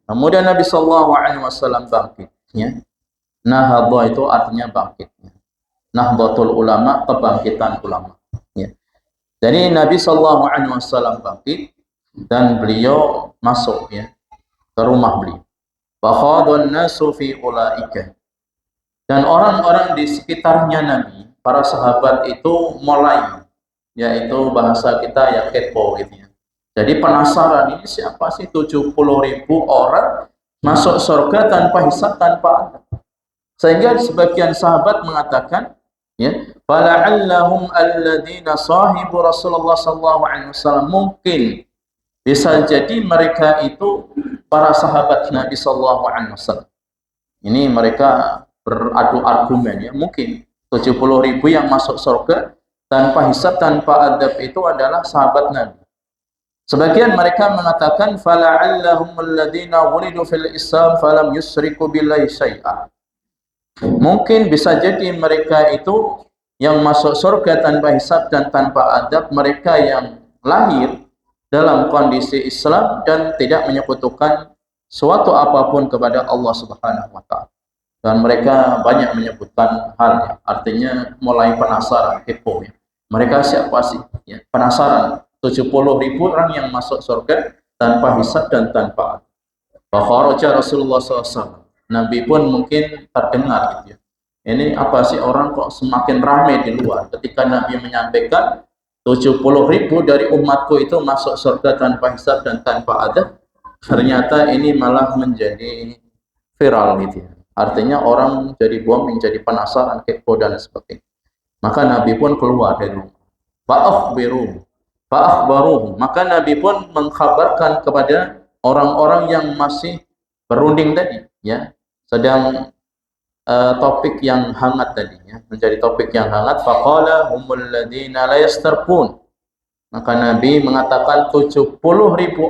kemudian Nabi SAW bangkit, ya. Nahadha itu artinya bangkit. Nahdlatul ulama, kebangkitan ulama, ya. Jadi Nabi SAW bangkit dan beliau masuk, ya, ke rumah beliau. Fakhadun nasu fi ulaika. Dan orang-orang di sekitarnya Nabi, para sahabat itu mulai, yaitu bahasa kita ya kepo gitu, ya. Jadi penasaran, ini siapa sih 70.000 orang masuk surga tanpa hisab, tanpa adab. Sehingga sebagian sahabat mengatakan, ya, fala'allahum alladzina sahibu Rasulullah SAW. Mungkin bisa jadi mereka itu para sahabat Nabi SAW. Ini mereka beradu argumen, ya. Mungkin 70.000 yang masuk surga tanpa hisab, tanpa adab itu adalah sahabat Nabi. Sebagian mereka mengatakan fala'allahum alladzina wulidu fil Islam falam yusriku billahi syai'a. Mungkin bisa jadi mereka itu yang masuk surga tanpa hisab dan tanpa adab, mereka yang lahir dalam kondisi Islam dan tidak menyekutukan suatu apapun kepada Allah Subhanahu wa taala. Dan mereka banyak menyebutkan hal, artinya mulai penasaran, kepo, ya. Mereka siapa sih? Ya, penasaran. 70.000 orang yang masuk surga tanpa hisab dan tanpa adab. Fakharaja Rasulullah SAW. Nabi pun mungkin terdengar gitu, ya. Ini apa sih, orang kok semakin ramai di luar ketika Nabi menyampaikan 70.000 dari umatku itu masuk surga tanpa hisab dan tanpa adab. Ternyata ini malah menjadi viral gitu, ya. Artinya orang jadi booming, jadi penasaran, kepo dan sebagainya. Maka Nabi pun keluar dari rumah. Fa'akhbaruhum. Maka Nabi pun mengkhabarkan kepada orang-orang yang masih berunding tadi, ya, sedang topik yang hangat tadi, ya, menjadi topik yang hangat. Faqala humul ladzina la yastarqun. Maka Nabi mengatakan 70.000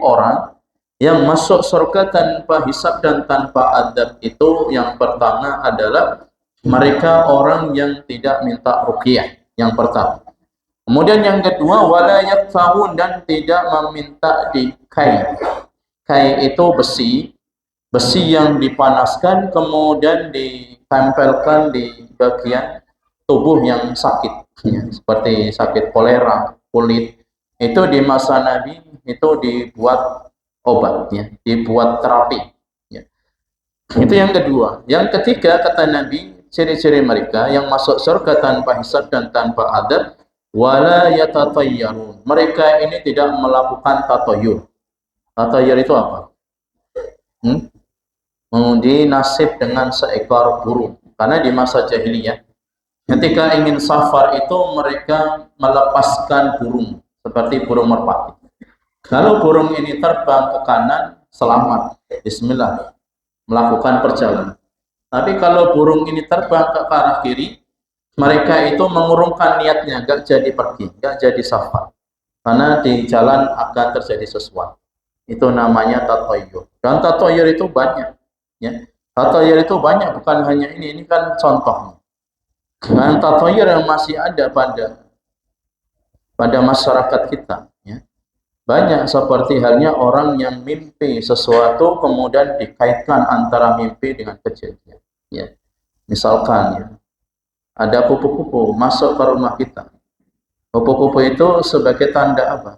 orang yang masuk surga tanpa hisab dan tanpa adab itu, yang pertama adalah mereka orang yang tidak minta ruqyah, yang pertama. Kemudian yang kedua, wala yakfahun, dan tidak meminta dikai. Kai itu besi yang dipanaskan kemudian ditempelkan di bagian tubuh yang sakit, ya, seperti sakit kolera, kulit. Itu di masa Nabi itu dibuat obat, ya, dibuat terapi, ya. Itu yang kedua. Yang ketiga, kata Nabi, ciri-ciri mereka yang masuk surga tanpa hisab dan tanpa adab, wala yatatayyarun. Mereka ini tidak melakukan tatayyur. Tatayyur itu apa? mengundi nasib dengan seekor burung. Karena di masa jahiliyah ketika ingin safar itu mereka melepaskan burung seperti burung merpati. Kalau burung ini terbang ke kanan, selamat, bismillah, melakukan perjalanan. Tapi kalau burung ini terbang ke arah kiri, mereka itu mengurungkan niatnya, nggak jadi pergi, nggak jadi safar. Karena di jalan akan terjadi sesuatu. Itu namanya tatoyur. Dan tatoyur itu banyak. Ya. Tatoyur itu banyak, bukan hanya ini kan contohnya. Dan tatoyur yang masih ada pada masyarakat kita. Ya. Banyak seperti halnya orang yang mimpi sesuatu kemudian dikaitkan antara mimpi dengan kejadian. Ya. Misalkan ya, ada kupu-kupu masuk ke rumah kita. Kupu-kupu itu sebagai tanda apa?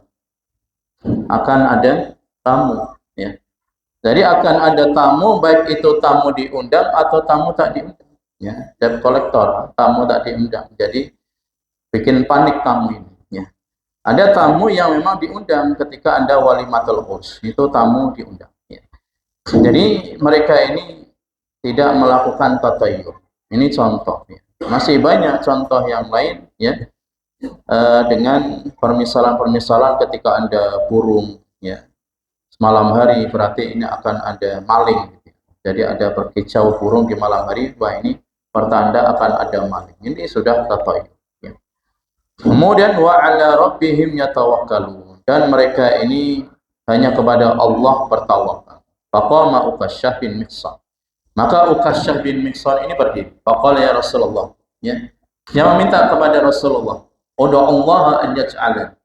Akan ada tamu. Ya. Jadi akan ada tamu, baik itu tamu diundang atau tamu tak diundang. Ya. Debt collector, tamu tak diundang. Jadi bikin panik tamu ini. Ya. Ada tamu yang memang diundang ketika Anda walimatul urs. Itu tamu diundang. Ya. Jadi mereka ini tidak melakukan tatayur. Ini contoh. Ya. Masih banyak contoh yang lain ya dengan permisalan-permisalan ketika Anda burung ya malam hari berarti ini akan ada maling gitu. Jadi ada berkicau burung di malam hari, wah ini pertanda akan ada maling. Ini sudah tatayur ya. Kemudian wa ala rabbihim yatawakkalun, dan mereka ini hanya kepada Allah bertawakal. Faqama Uqasyah bin Mihsan, maka Uqasyah bin Mihsan ini berdiri. Faqala ya Rasulullah, ya. Dia meminta kepada Rasulullah, "Ud'u Allah an yaj'alan."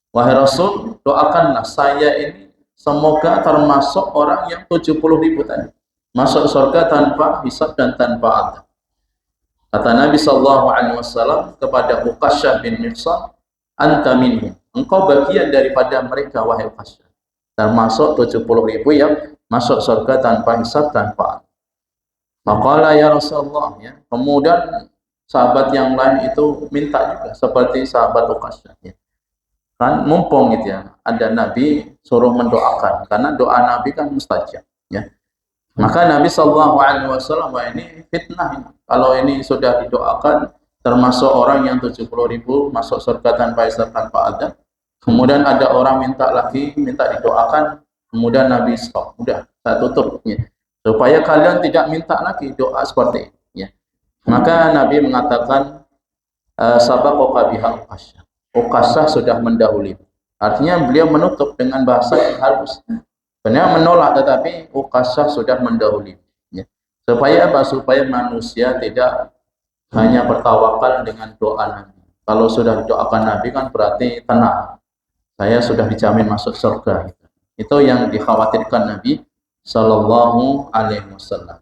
Wahai Rasul, doakanlah saya ini semoga termasuk orang yang 70.000 tadi. Masuk surga tanpa hisab dan tanpa adab. Kata Nabi sallallahu alaihi wasallam kepada Uqasyah bin Mihsan, "Anta minhum." Engkau bagian daripada mereka wahai Uqasyah. Termasuk 70.000 yang masuk surga tanpa hisab tanpa adab. Maqala ya Rasulullah ya. Kemudian sahabat yang lain itu minta juga seperti sahabat Uqasyah ya. Kan mumpung gitu ya, ada Nabi suruh mendoakan karena doa Nabi kan mustajab ya. Maka Nabi sallallahu alaihi wasallam, wah ini fitnah ini. Kalau ini sudah didoakan termasuk orang yang 70.000 masuk surga tanpa hisab tanpa adab. Kemudian ada orang minta lagi, minta didoakan, kemudian Nabi stop. Udah, saya tutup ya. Supaya kalian tidak minta lagi doa seperti ini ya. Maka Nabi mengatakan sabaqaka biha Uqasyah. Uqasyah sudah mendahului. Artinya beliau menutup dengan bahasa yang halus. Benar menolak, tetapi Uqasyah sudah mendahului. Ya. Supaya apa? Supaya manusia tidak hanya bertawakal dengan doa Nabi. Kalau sudah didoakan Nabi kan berarti tenang. Saya sudah dijamin masuk surga. Itu yang dikhawatirkan Nabi Sallallahu Alaihi Wasallam.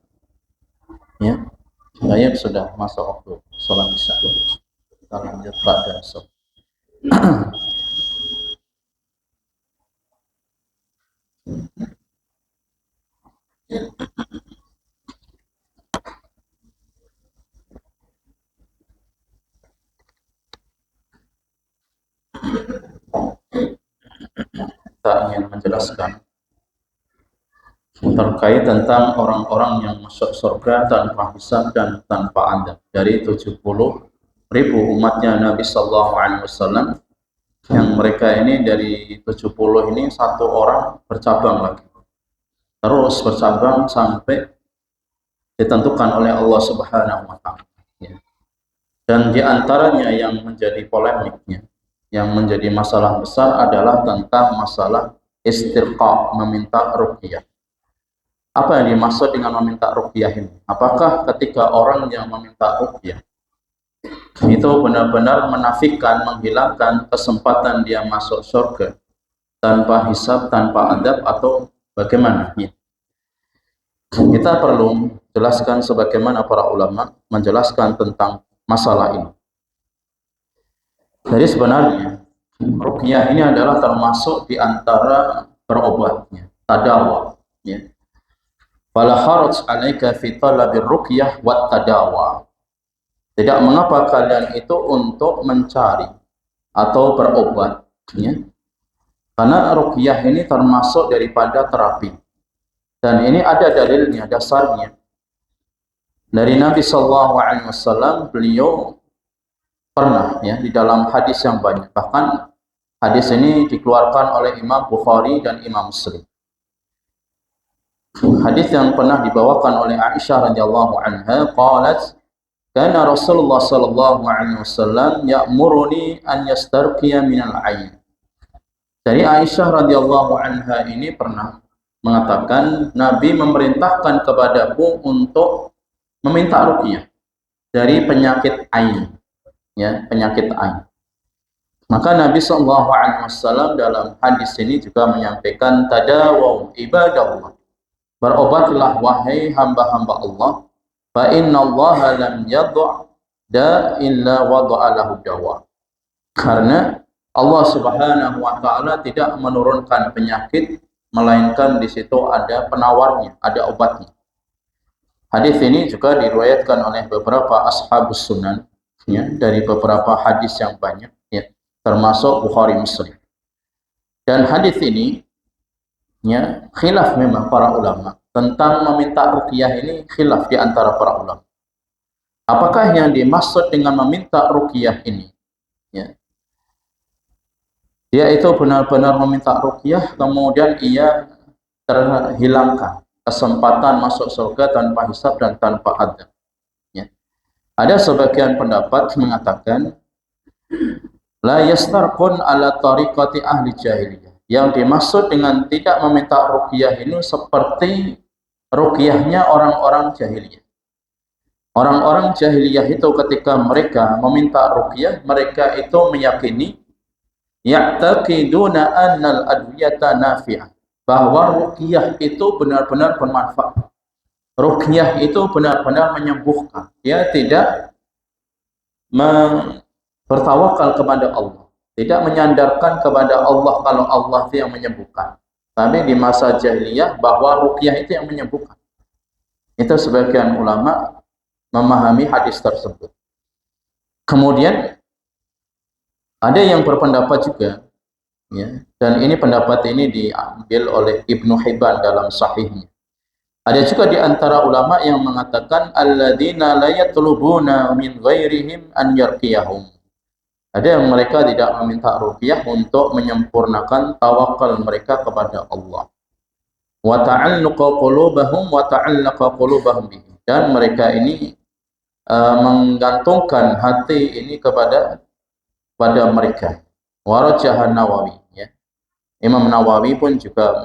Ya, saya sudah masuk waktu sholat isya. Kita lanjut pada esok. Kita ingin menjelaskan terkait tentang orang-orang yang masuk surga tanpa hisab dan tanpa adab. Dari 70.000 umatnya Nabi Sallallahu Alaihi Wasallam, yang mereka ini dari 70 ini satu orang bercabang lagi, terus bercabang sampai ditentukan oleh Allah Subhanahu Wa Taala. Ya. Dan diantaranya yang menjadi polemiknya, yang menjadi masalah besar adalah tentang masalah istirqa, meminta ruqyah. Apa yang dimaksud dengan meminta ruqyah ini? Apakah ketika orang yang meminta ruqyah itu benar-benar menafikan, menghilangkan kesempatan dia masuk surga tanpa hisab, tanpa adab, atau bagaimana? Ya. Kita perlu jelaskan sebagaimana para ulama menjelaskan tentang masalah ini. Jadi sebenarnya ruqyah ini adalah termasuk di antara berobatnya, tadawa. Ya. Fala haraj 'alaika fi talabir ruqyah wat tadawa. Tidak mengapa kalian itu untuk mencari atau berobat ya. Karena ruqyah ini termasuk daripada terapi. Dan ini ada dalilnya, dasarnya. Dari Nabi Shallallahu Alaihi Wasallam, beliau pernah ya di dalam hadis yang banyak. Bahkan hadis ini dikeluarkan oleh Imam Bukhari dan Imam Muslim. Hadis yang pernah dibawakan oleh Aisyah radhiyallahu anha, qalat, kana Rasulullah sallallahu alaihi wasallam ya'muruni an yastarqiya minal ain. Dari Aisyah radhiyallahu anha ini pernah mengatakan, Nabi memerintahkan kepadaku untuk meminta ruqyah dari penyakit ain, ya, penyakit ain. Maka Nabi sallallahu alaihi wasallam dalam hadis ini juga menyampaikan, tadawaw ibadallah, berobatlah wahai hamba-hamba Allah, fa innallaha lam yadh' da illa wada'a lahu dawa. Karena Allah Subhanahu wa taala tidak menurunkan penyakit melainkan di situ ada penawarnya, ada obatnya. Hadis ini juga diriwayatkan oleh beberapa ashabus sunan, ya, dari beberapa hadis yang banyak, ya, termasuk Bukhari Muslim. Dan hadis ini, ya, khilaf memang para ulama tentang meminta ruqyah ini, khilaf di antara para ulama. Apakah yang dimaksud dengan meminta ruqyah ini, ya, dia itu benar-benar meminta ruqyah kemudian ia terhilangkan kesempatan masuk surga tanpa hisab dan tanpa adab, ya. Ada sebagian pendapat mengatakan la yastarqun ala tariqati ahli jahiliyah. Yang dimaksud dengan tidak meminta ruqyah ini seperti ruqyahnya orang-orang jahiliyah. Orang-orang jahiliyah itu ketika mereka meminta ruqyah, mereka itu meyakini ya'taqiduna annal adwiyata nafi'ah, bahwa ruqyah itu benar-benar bermanfaat. Ruqyah itu benar-benar menyembuhkan. Dia tidak bertawakal kepada Allah, tidak menyandarkan kepada Allah kalau Allah itu yang menyembuhkan. Tapi di masa jahiliyah bahwa ruqyah itu yang menyembuhkan. Itu sebagian ulama memahami hadis tersebut. Kemudian ada yang berpendapat juga, ya, dan ini pendapat ini diambil oleh Ibnu Hibban dalam sahihnya. Ada juga di antara ulama yang mengatakan alladzina la yatlubuna min ghairihim an yarqiyahum. Ada yang mereka tidak meminta ruqyah untuk menyempurnakan tawakal mereka kepada Allah. Wa ta'alluqa qulubahum wa ta'allaqa qulubahum bihi. Dan mereka ini menggantungkan hati ini kepada mereka. Warajahan Nawawi, ya. Imam Nawawi pun juga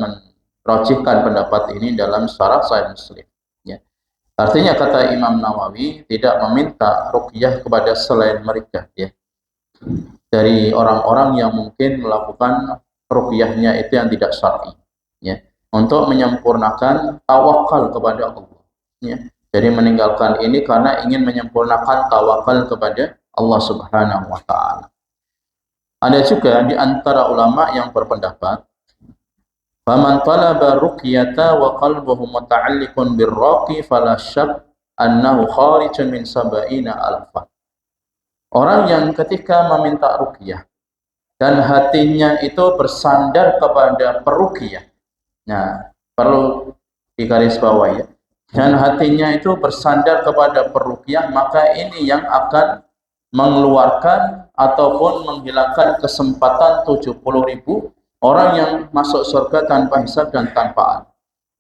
merajihkan pendapat ini dalam syarah Sahih Muslim, ya. Artinya kata Imam Nawawi tidak meminta ruqyah kepada selain mereka, ya, dari orang-orang yang mungkin melakukan ruqyahnya itu yang tidak syar'i, ya, untuk menyempurnakan tawakal kepada Allah, ya. Jadi meninggalkan ini karena ingin menyempurnakan tawakal kepada Allah Subhanahu wa taala. Ada juga di antara ulama yang berpendapat, faman talaba ruqyata wa qalbuhu muta'alliqun birraqi fala syak annahu kharijun min sab'ina alfa. Orang yang ketika meminta ruqyah dan hatinya itu bersandar kepada peruqyah. Nah, perlu digarisbawahi, ya. Dan hatinya itu bersandar kepada peruqyah, maka ini yang akan mengeluarkan ataupun menghilangkan kesempatan 70.000 orang yang masuk surga tanpa hisab dan tanpa adab.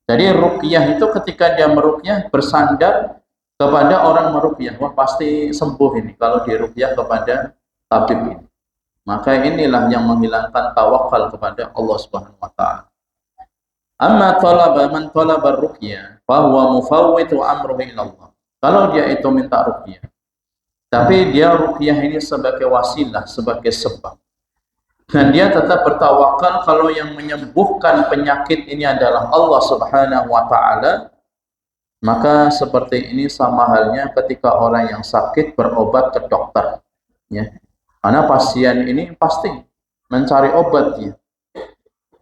Jadi ruqyah itu ketika dia meruqyah bersandar kepada orang meruqyah, wah pasti sembuh ini kalau diruqyah kepada tabib ini. Maka inilah yang menghilangkan tawakal kepada Allah Subhanahu wa taala. Amma talaba man talaba ruqyah fa huwa mufawwitu amruhu ila Allah. Kalau dia itu minta ruqyah, tapi dia ruqyah ini sebagai wasilah, sebagai sebab, dan dia tetap bertawakal kalau yang menyembuhkan penyakit ini adalah Allah Subhanahu wa taala, maka seperti ini sama halnya ketika orang yang sakit berobat ke dokter, ya. Karena pasien ini pasti mencari obatnya.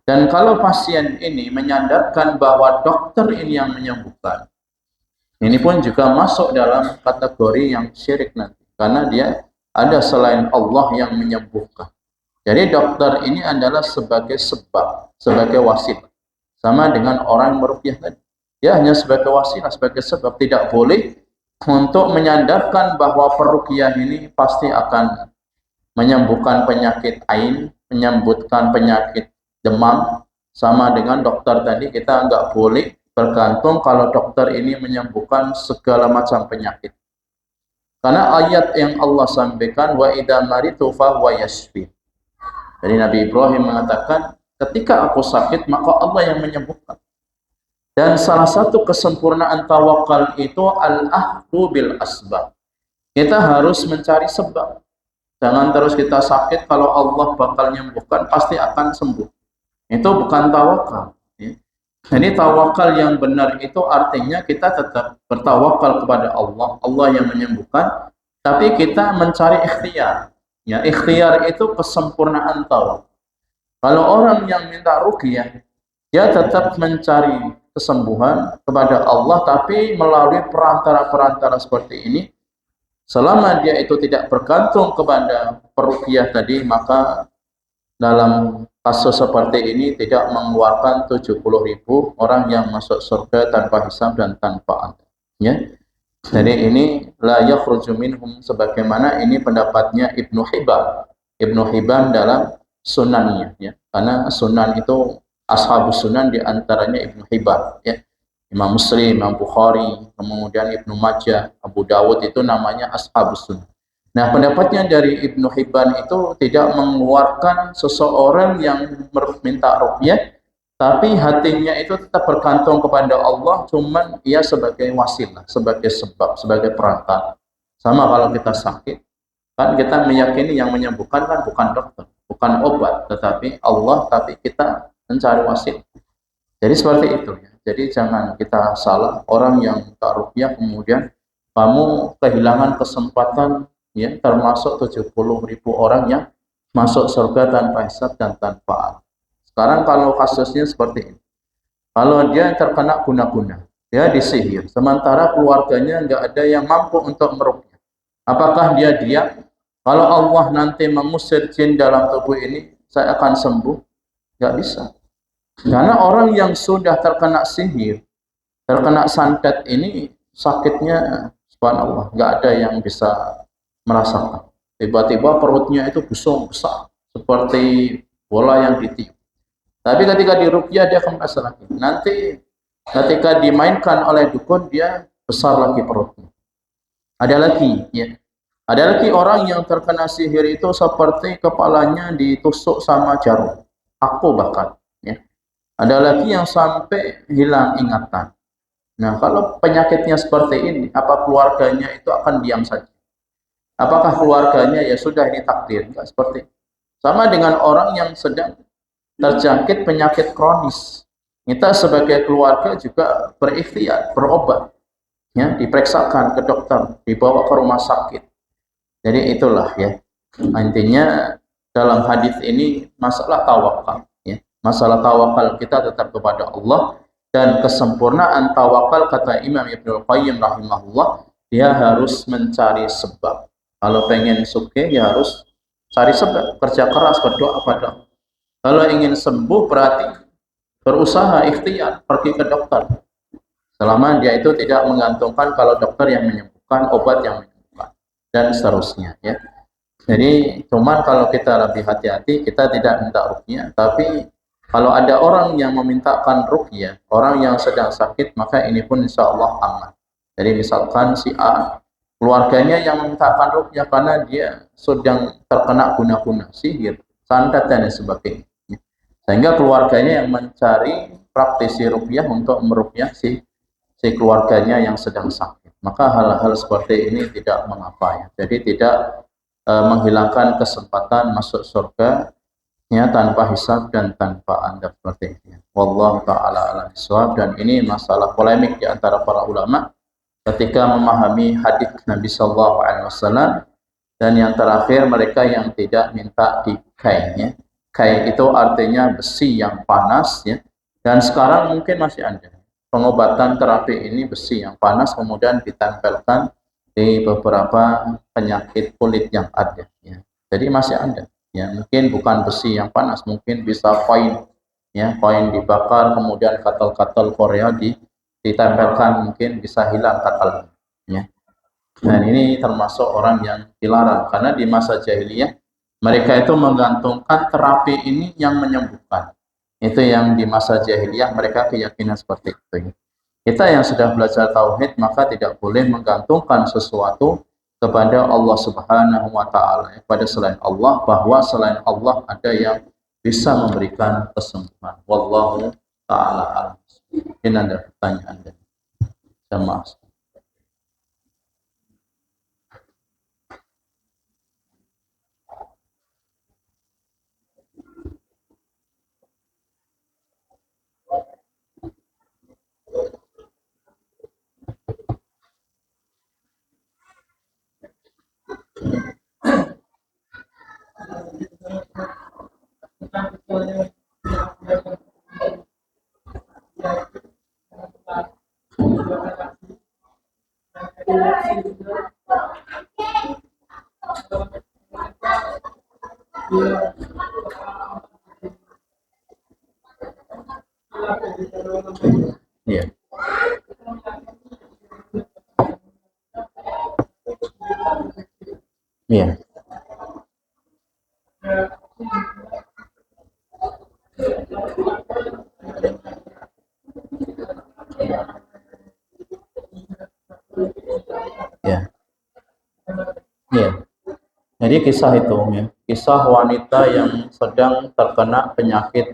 Dan kalau pasien ini menyandarkan bahwa dokter ini yang menyembuhkan, ini pun juga masuk dalam kategori yang syirik nanti, karena dia ada selain Allah yang menyembuhkan. Jadi dokter ini adalah sebagai sebab, sebagai wasilah, sama dengan orang meruqyah tadi. Dia hanya sebagai wasilah, sebagai sebab. Tidak boleh untuk menyandarkan bahwa peruqyah ini pasti akan menyembuhkan penyakit ain, menyembuhkan penyakit demam. Sama dengan dokter tadi, kita nggak boleh bergantung kalau dokter ini menyembuhkan segala macam penyakit. Karena ayat yang Allah sampaikan, wa idza maritu fa huwa yashfi. Jadi Nabi Ibrahim mengatakan, ketika aku sakit maka Allah yang menyembuhkan. Dan salah satu kesempurnaan tawakal itu al-ahdu bil asbab. Kita harus mencari sebab. Jangan terus kita sakit, kalau Allah bakal menyembuhkan pasti akan sembuh. Itu bukan tawakal. Jadi tawakal yang benar itu artinya kita tetap bertawakal kepada Allah, Allah yang menyembuhkan, tapi kita mencari ikhtiar. Ya, ikhtiar itu kesempurnaan tawakal. Kalau orang yang minta ruqyah, dia tetap mencari kesembuhan kepada Allah, tapi melalui perantara-perantara seperti ini. Selama dia itu tidak bergantung kepada peruqyah tadi, maka dalam kasus seperti ini tidak mengeluarkan 70.000 orang yang masuk surga tanpa hisab dan tanpa adab. Ya. Jadi ini la yakhruju minhum, sebagaimana ini pendapatnya Ibnu Hibban. Ibnu Hibban dalam sunannya, ya. Karena sunan itu ashabus sunan diantaranya Ibnu Hibban, ya. Imam Muslim, Imam Bukhari, kemudian Ibnu Majah, Abu Dawud itu namanya ashabus sunan. Nah, pendapatnya dari Ibnu Hibban itu tidak mengeluarkan seseorang yang meminta ruqyah, tapi hatinya itu tetap bergantung kepada Allah, cuman ia sebagai wasilah, sebagai sebab, sebagai perantara. Sama kalau kita sakit, kan kita meyakini yang menyembuhkan kan bukan dokter, bukan obat, tetapi Allah, tapi kita mencari wasilah. Jadi seperti itu, ya. Jadi jangan kita salah, orang yang minta ruqyah kemudian kamu kehilangan kesempatan, ya, termasuk 70.000 orang yang masuk surga tanpa hisab dan tanpa adab. Sekarang kalau kasusnya seperti ini, kalau dia terkena guna-guna, dia disihir, sementara keluarganya nggak ada yang mampu untuk meruqyah, apakah dia diam? Kalau Allah nanti mengusir jin dalam tubuh ini, saya akan sembuh? Nggak bisa. Karena orang yang sudah terkena sihir, terkena santet ini, sakitnya subhanallah, nggak ada yang bisa merasakan. Tiba-tiba perutnya itu busung besar seperti bola yang ditiup. Tapi ketika diruqyah dia akan merasa lagi. Nanti ketika dimainkan oleh dukun, dia besar lagi perutnya. Ada lagi, ya. Ada lagi orang yang terkena sihir itu seperti kepalanya ditusuk sama jarum. Aku bahkan, ya. Ada lagi yang sampai hilang ingatan. Nah, kalau penyakitnya seperti ini, apa keluarganya itu akan diam saja? Apakah keluarganya ya sudah ini takdir? Enggak seperti itu. Sama dengan orang yang sedang terjangkit penyakit kronis. Kita sebagai keluarga juga berikhtiar, berobat, ya, diperiksakan ke dokter, dibawa ke rumah sakit. Jadi itulah, ya. Intinya dalam hadis ini masalah tawakal, ya. Masalah tawakal kita tetap kepada Allah, dan kesempurnaan tawakal kata Imam Ibnu Qayyim rahimahullah, dia harus mencari sebab. Kalau pengen sukses ya harus cari sebab, kerja keras, berdoa pada Allah. Kalau ingin sembuh berarti berusaha, ikhtiar, pergi ke dokter. Selama dia itu tidak menggantungkan kalau dokter yang menyembuhkan, obat yang menyembuhkan, dan seterusnya, ya. Jadi cuman kalau kita lebih hati-hati, kita tidak minta ruqyah, tapi kalau ada orang yang memintakan ruqyah, orang yang sedang sakit, maka ini pun insya Allah aman. Jadi misalkan si A, keluarganya yang memintakan ruqyah karena dia sedang terkena guna-guna, sihir, santet dan sebagainya. Sehingga keluarganya yang mencari praktisi ruqyah untuk meruqyah si keluarganya yang sedang sakit. Maka hal-hal seperti ini tidak mengapa, ya. Jadi tidak menghilangkan kesempatan masuk surga, ya, tanpa hisab dan tanpa adab seperti ini. Wallahu taala a'lam bishawab. Dan ini masalah polemik di antara para ulama ketika memahami hadis Nabi sallallahu alaihi wasallam. Dan yang terakhir, mereka yang tidak minta dikai, ya. Kai itu artinya besi yang panas, ya. Dan sekarang mungkin masih ada pengobatan terapi ini, besi yang panas kemudian ditempelkan di beberapa penyakit kulit yang ada, ya. Jadi masih ada, ya. Mungkin bukan besi yang panas, mungkin bisa koin, ya, koin dibakar kemudian katal-katal Korea ditempelkan mungkin bisa hilang katalnya. Ya. Dan ini termasuk orang yang dilarang karena di masa jahiliyah mereka itu menggantungkan terapi ini yang menyembuhkan. Itu yang di masa jahiliyah mereka keyakinan seperti itu. Kita yang sudah belajar tauhid maka tidak boleh menggantungkan sesuatu kepada Allah Subhanahu wa taala, kepada selain Allah, bahwa selain Allah ada yang bisa memberikan kesembuhan. Wallahu taala alam. Ini ada pertanyaan dari jamaah. Iya. Iya. Ya. Iya. Jadi kisah itu ya, kisah wanita yang sedang terkena penyakit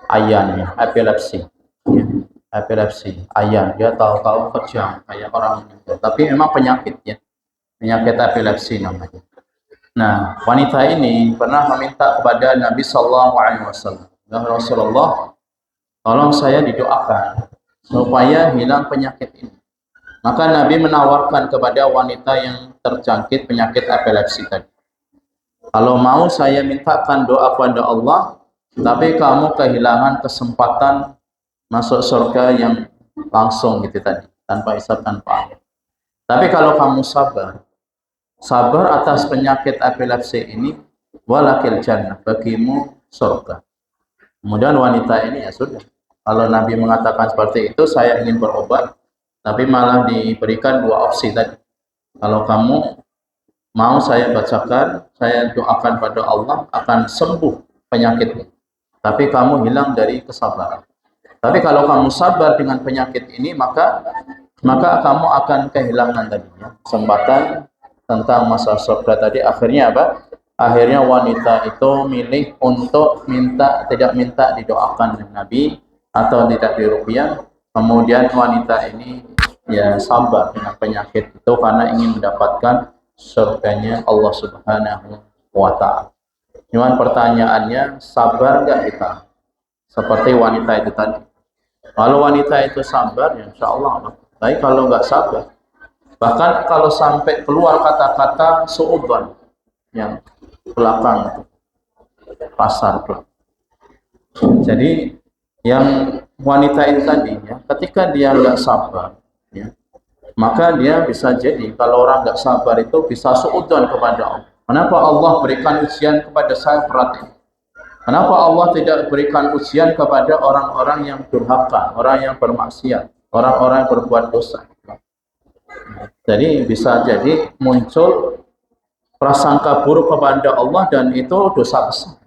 ayan, ya, epilepsi. Ya, epilepsi, ayan, dia tahu-tahu kejang kayak orang meninggal. Tapi memang penyakit ya, penyakit epilepsi namanya. Nah, wanita ini pernah meminta kepada Nabi Shallallahu Alaihi Wasallam, ya Rasulullah, tolong saya didoakan supaya hilang penyakit ini. Maka Nabi menawarkan kepada wanita yang terjangkit penyakit epilepsi tadi, kalau mau saya mintakan doa kepada Allah, tapi kamu kehilangan kesempatan masuk surga yang langsung gitu tadi, tanpa hisab tanpa akhir. Tapi kalau kamu sabar atas penyakit epilepsi ini, walakil jannah, bagimu surga. Kemudian wanita ini ya sudah. Kalau Nabi mengatakan seperti itu, saya ingin berobat, tapi malah diberikan dua opsi tadi. Kalau kamu mau saya bacakan, saya doakan pada Allah akan sembuh penyakitmu. Tapi kamu hilang dari kesabaran. Tapi kalau kamu sabar dengan penyakit ini, maka kamu akan kehilangan tadinya kesempatan tentang masa surga tadi. Akhirnya apa? Akhirnya wanita itu milih untuk tidak minta didoakan oleh Nabi atau tidak diruqyah. Kemudian wanita ini ya sabar dengan penyakit itu karena ingin mendapatkan surganya Allah Subhanahu wa taala. Cuman pertanyaannya, sabar enggak kita? Seperti wanita itu tadi. Kalau wanita itu sabar, ya insya Allah. Tapi kalau enggak sabar, bahkan kalau sampai keluar kata-kata su'udzon yang belakang, pasar belakang. Jadi yang wanita itu tadi, ya, ketika dia enggak sabar, ya, maka dia bisa jadi, kalau orang enggak sabar itu bisa su'udzon kepada Allah. Kenapa Allah berikan ujian kepada saya berat ini? Kenapa Allah tidak berikan ujian kepada orang-orang yang durhaka, orang yang bermaksiat, orang-orang yang berbuat dosa? Jadi bisa jadi muncul prasangka buruk kepada Allah, dan itu dosa besar.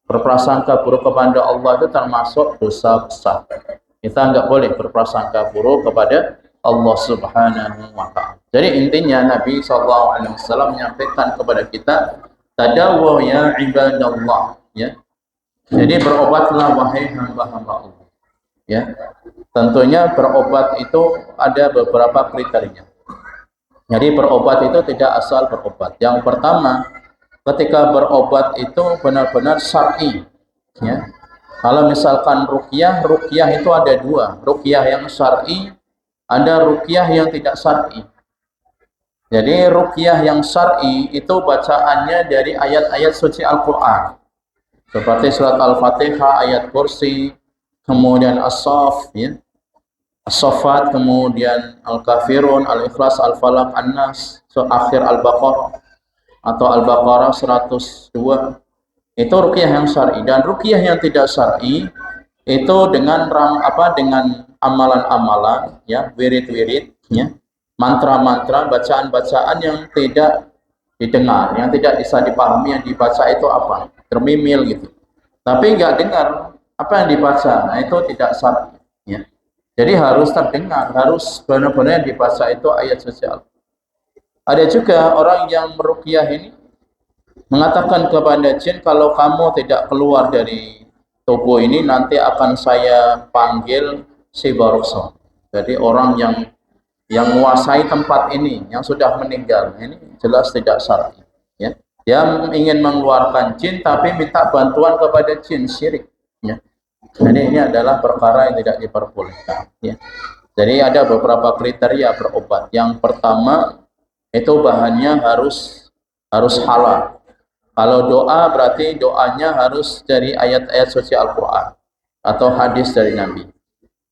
Berprasangka buruk kepada Allah itu termasuk dosa besar. Kita enggak boleh berprasangka buruk kepada Allah Subhanahu wa taala. Jadi intinya Nabi SAW menyampaikan kepada kita, tadawu ya ibadallah, ya. Jadi berobatlah wahai hamba-hamba Allah. Ya. Tentunya berobat itu ada beberapa kriteria. Jadi berobat itu tidak asal berobat. Yang pertama, ketika berobat itu benar-benar syar'i. Ya. Kalau misalkan ruqyah itu ada dua. Ruqyah yang syar'i, ada ruqyah yang tidak syar'i. Jadi ruqyah yang syar'i itu bacaannya dari ayat-ayat suci Al-Quran. Seperti surat Al-Fatihah, ayat kursi, kemudian As-Saff, ya. As-Saffat, kemudian Al-Kafirun, Al-Ikhlas, Al-Falaq, An-Nas, akhir Al-Baqarah atau Al-Baqarah 102. Itu ruqyah yang syar'i. Dan ruqyah yang tidak syar'i itu dengan amalan-amalan, ya, wirid-wirid, ya, mantra-mantra, bacaan-bacaan yang tidak didengar, yang tidak bisa dipahami, yang dibaca itu apa? Termimil gitu. Tapi nggak dengar apa yang dibaca, nah itu tidak sah. Ya. Jadi harus terdengar, harus benar-benar yang dibaca itu ayat suci Al-Quran. Ada juga orang yang meruqyah ini mengatakan kepada jin, kalau kamu tidak keluar dari tubuh ini nanti akan saya panggil si Barokso. Jadi orang yang menguasai tempat ini, yang sudah meninggal, ini jelas tidak syar'i. Ya. Dia ingin mengeluarkan jin tapi minta bantuan kepada jin, syirik. Ya. Jadi ini adalah perkara yang tidak diperbolehkan. Ya. Jadi ada beberapa kriteria berobat. Yang pertama itu bahannya harus halal. Kalau doa berarti doanya harus dari ayat-ayat suci Al-Quran atau hadis dari Nabi.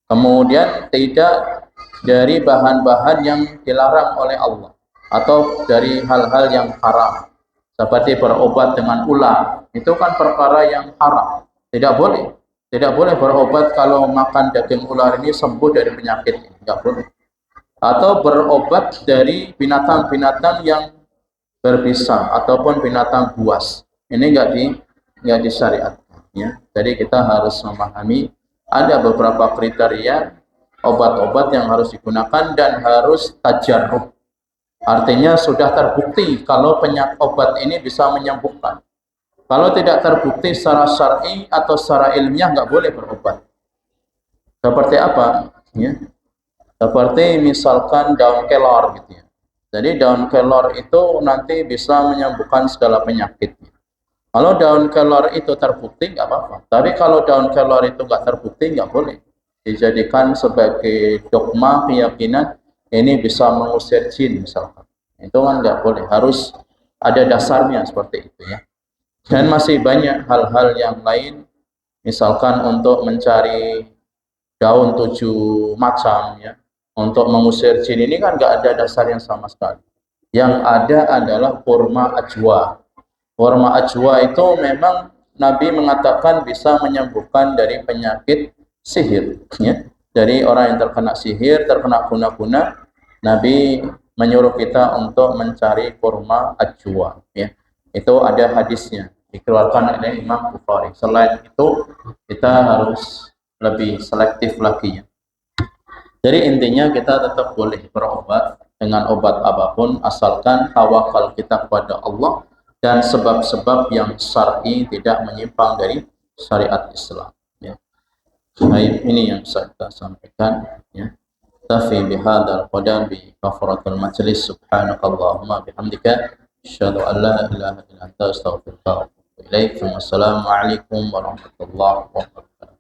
Kemudian tidak dari bahan-bahan yang dilarang oleh Allah atau dari hal-hal yang haram. Seperti berobat dengan ular, itu kan perkara yang haram. Tidak boleh. Tidak boleh berobat kalau makan daging ular ini sembuh dari penyakit. Tidak boleh. Atau berobat dari binatang-binatang yang berbisa ataupun binatang buas. Ini enggak disyariatkan, ya. Jadi kita harus memahami ada beberapa kriteria obat-obat yang harus digunakan dan harus tajarrub. Artinya sudah terbukti kalau obat ini bisa menyembuhkan. Kalau tidak terbukti secara syar'i atau secara ilmiah nggak boleh berobat. Seperti apa? Ya. Seperti misalkan daun kelor gitu ya. Jadi daun kelor itu nanti bisa menyembuhkan segala penyakit. Kalau daun kelor itu terbukti nggak apa-apa. Tapi kalau daun kelor itu nggak terbukti nggak boleh dijadikan sebagai dogma keyakinan ini bisa mengusir jin misalkan. Itu kan nggak boleh. Harus ada dasarnya seperti itu ya. Dan masih banyak hal-hal yang lain. Misalkan untuk mencari daun 7 macam ya. Untuk mengusir jin ini kan nggak ada dasarnya sama sekali. Yang ada adalah kurma ajwa. Kurma ajwa itu memang Nabi mengatakan bisa menyembuhkan dari penyakit sihir. Ya. Dari orang yang terkena sihir, terkena guna-guna, Nabi menyuruh kita untuk mencari kurma ajwa. Ya. Itu ada hadisnya, dikeluarkan oleh Imam Bukhari. Selain itu, kita harus lebih selektif lagi. Ya. Jadi intinya kita tetap boleh berobat dengan obat apapun asalkan tawakal kita kepada Allah dan sebab-sebab yang syar'i tidak menyimpang dari syariat Islam. Ya. Baik, ini yang saya sampaikan. Ya. Tafi bihadzal qadar bi kafaratul majlis subhanakallahumma bihamdika asyhadu an la ilaha illa anta astaghfiruka wa atubu ilaik. Wassalamualaikum warahmatullahi wabarakatuh.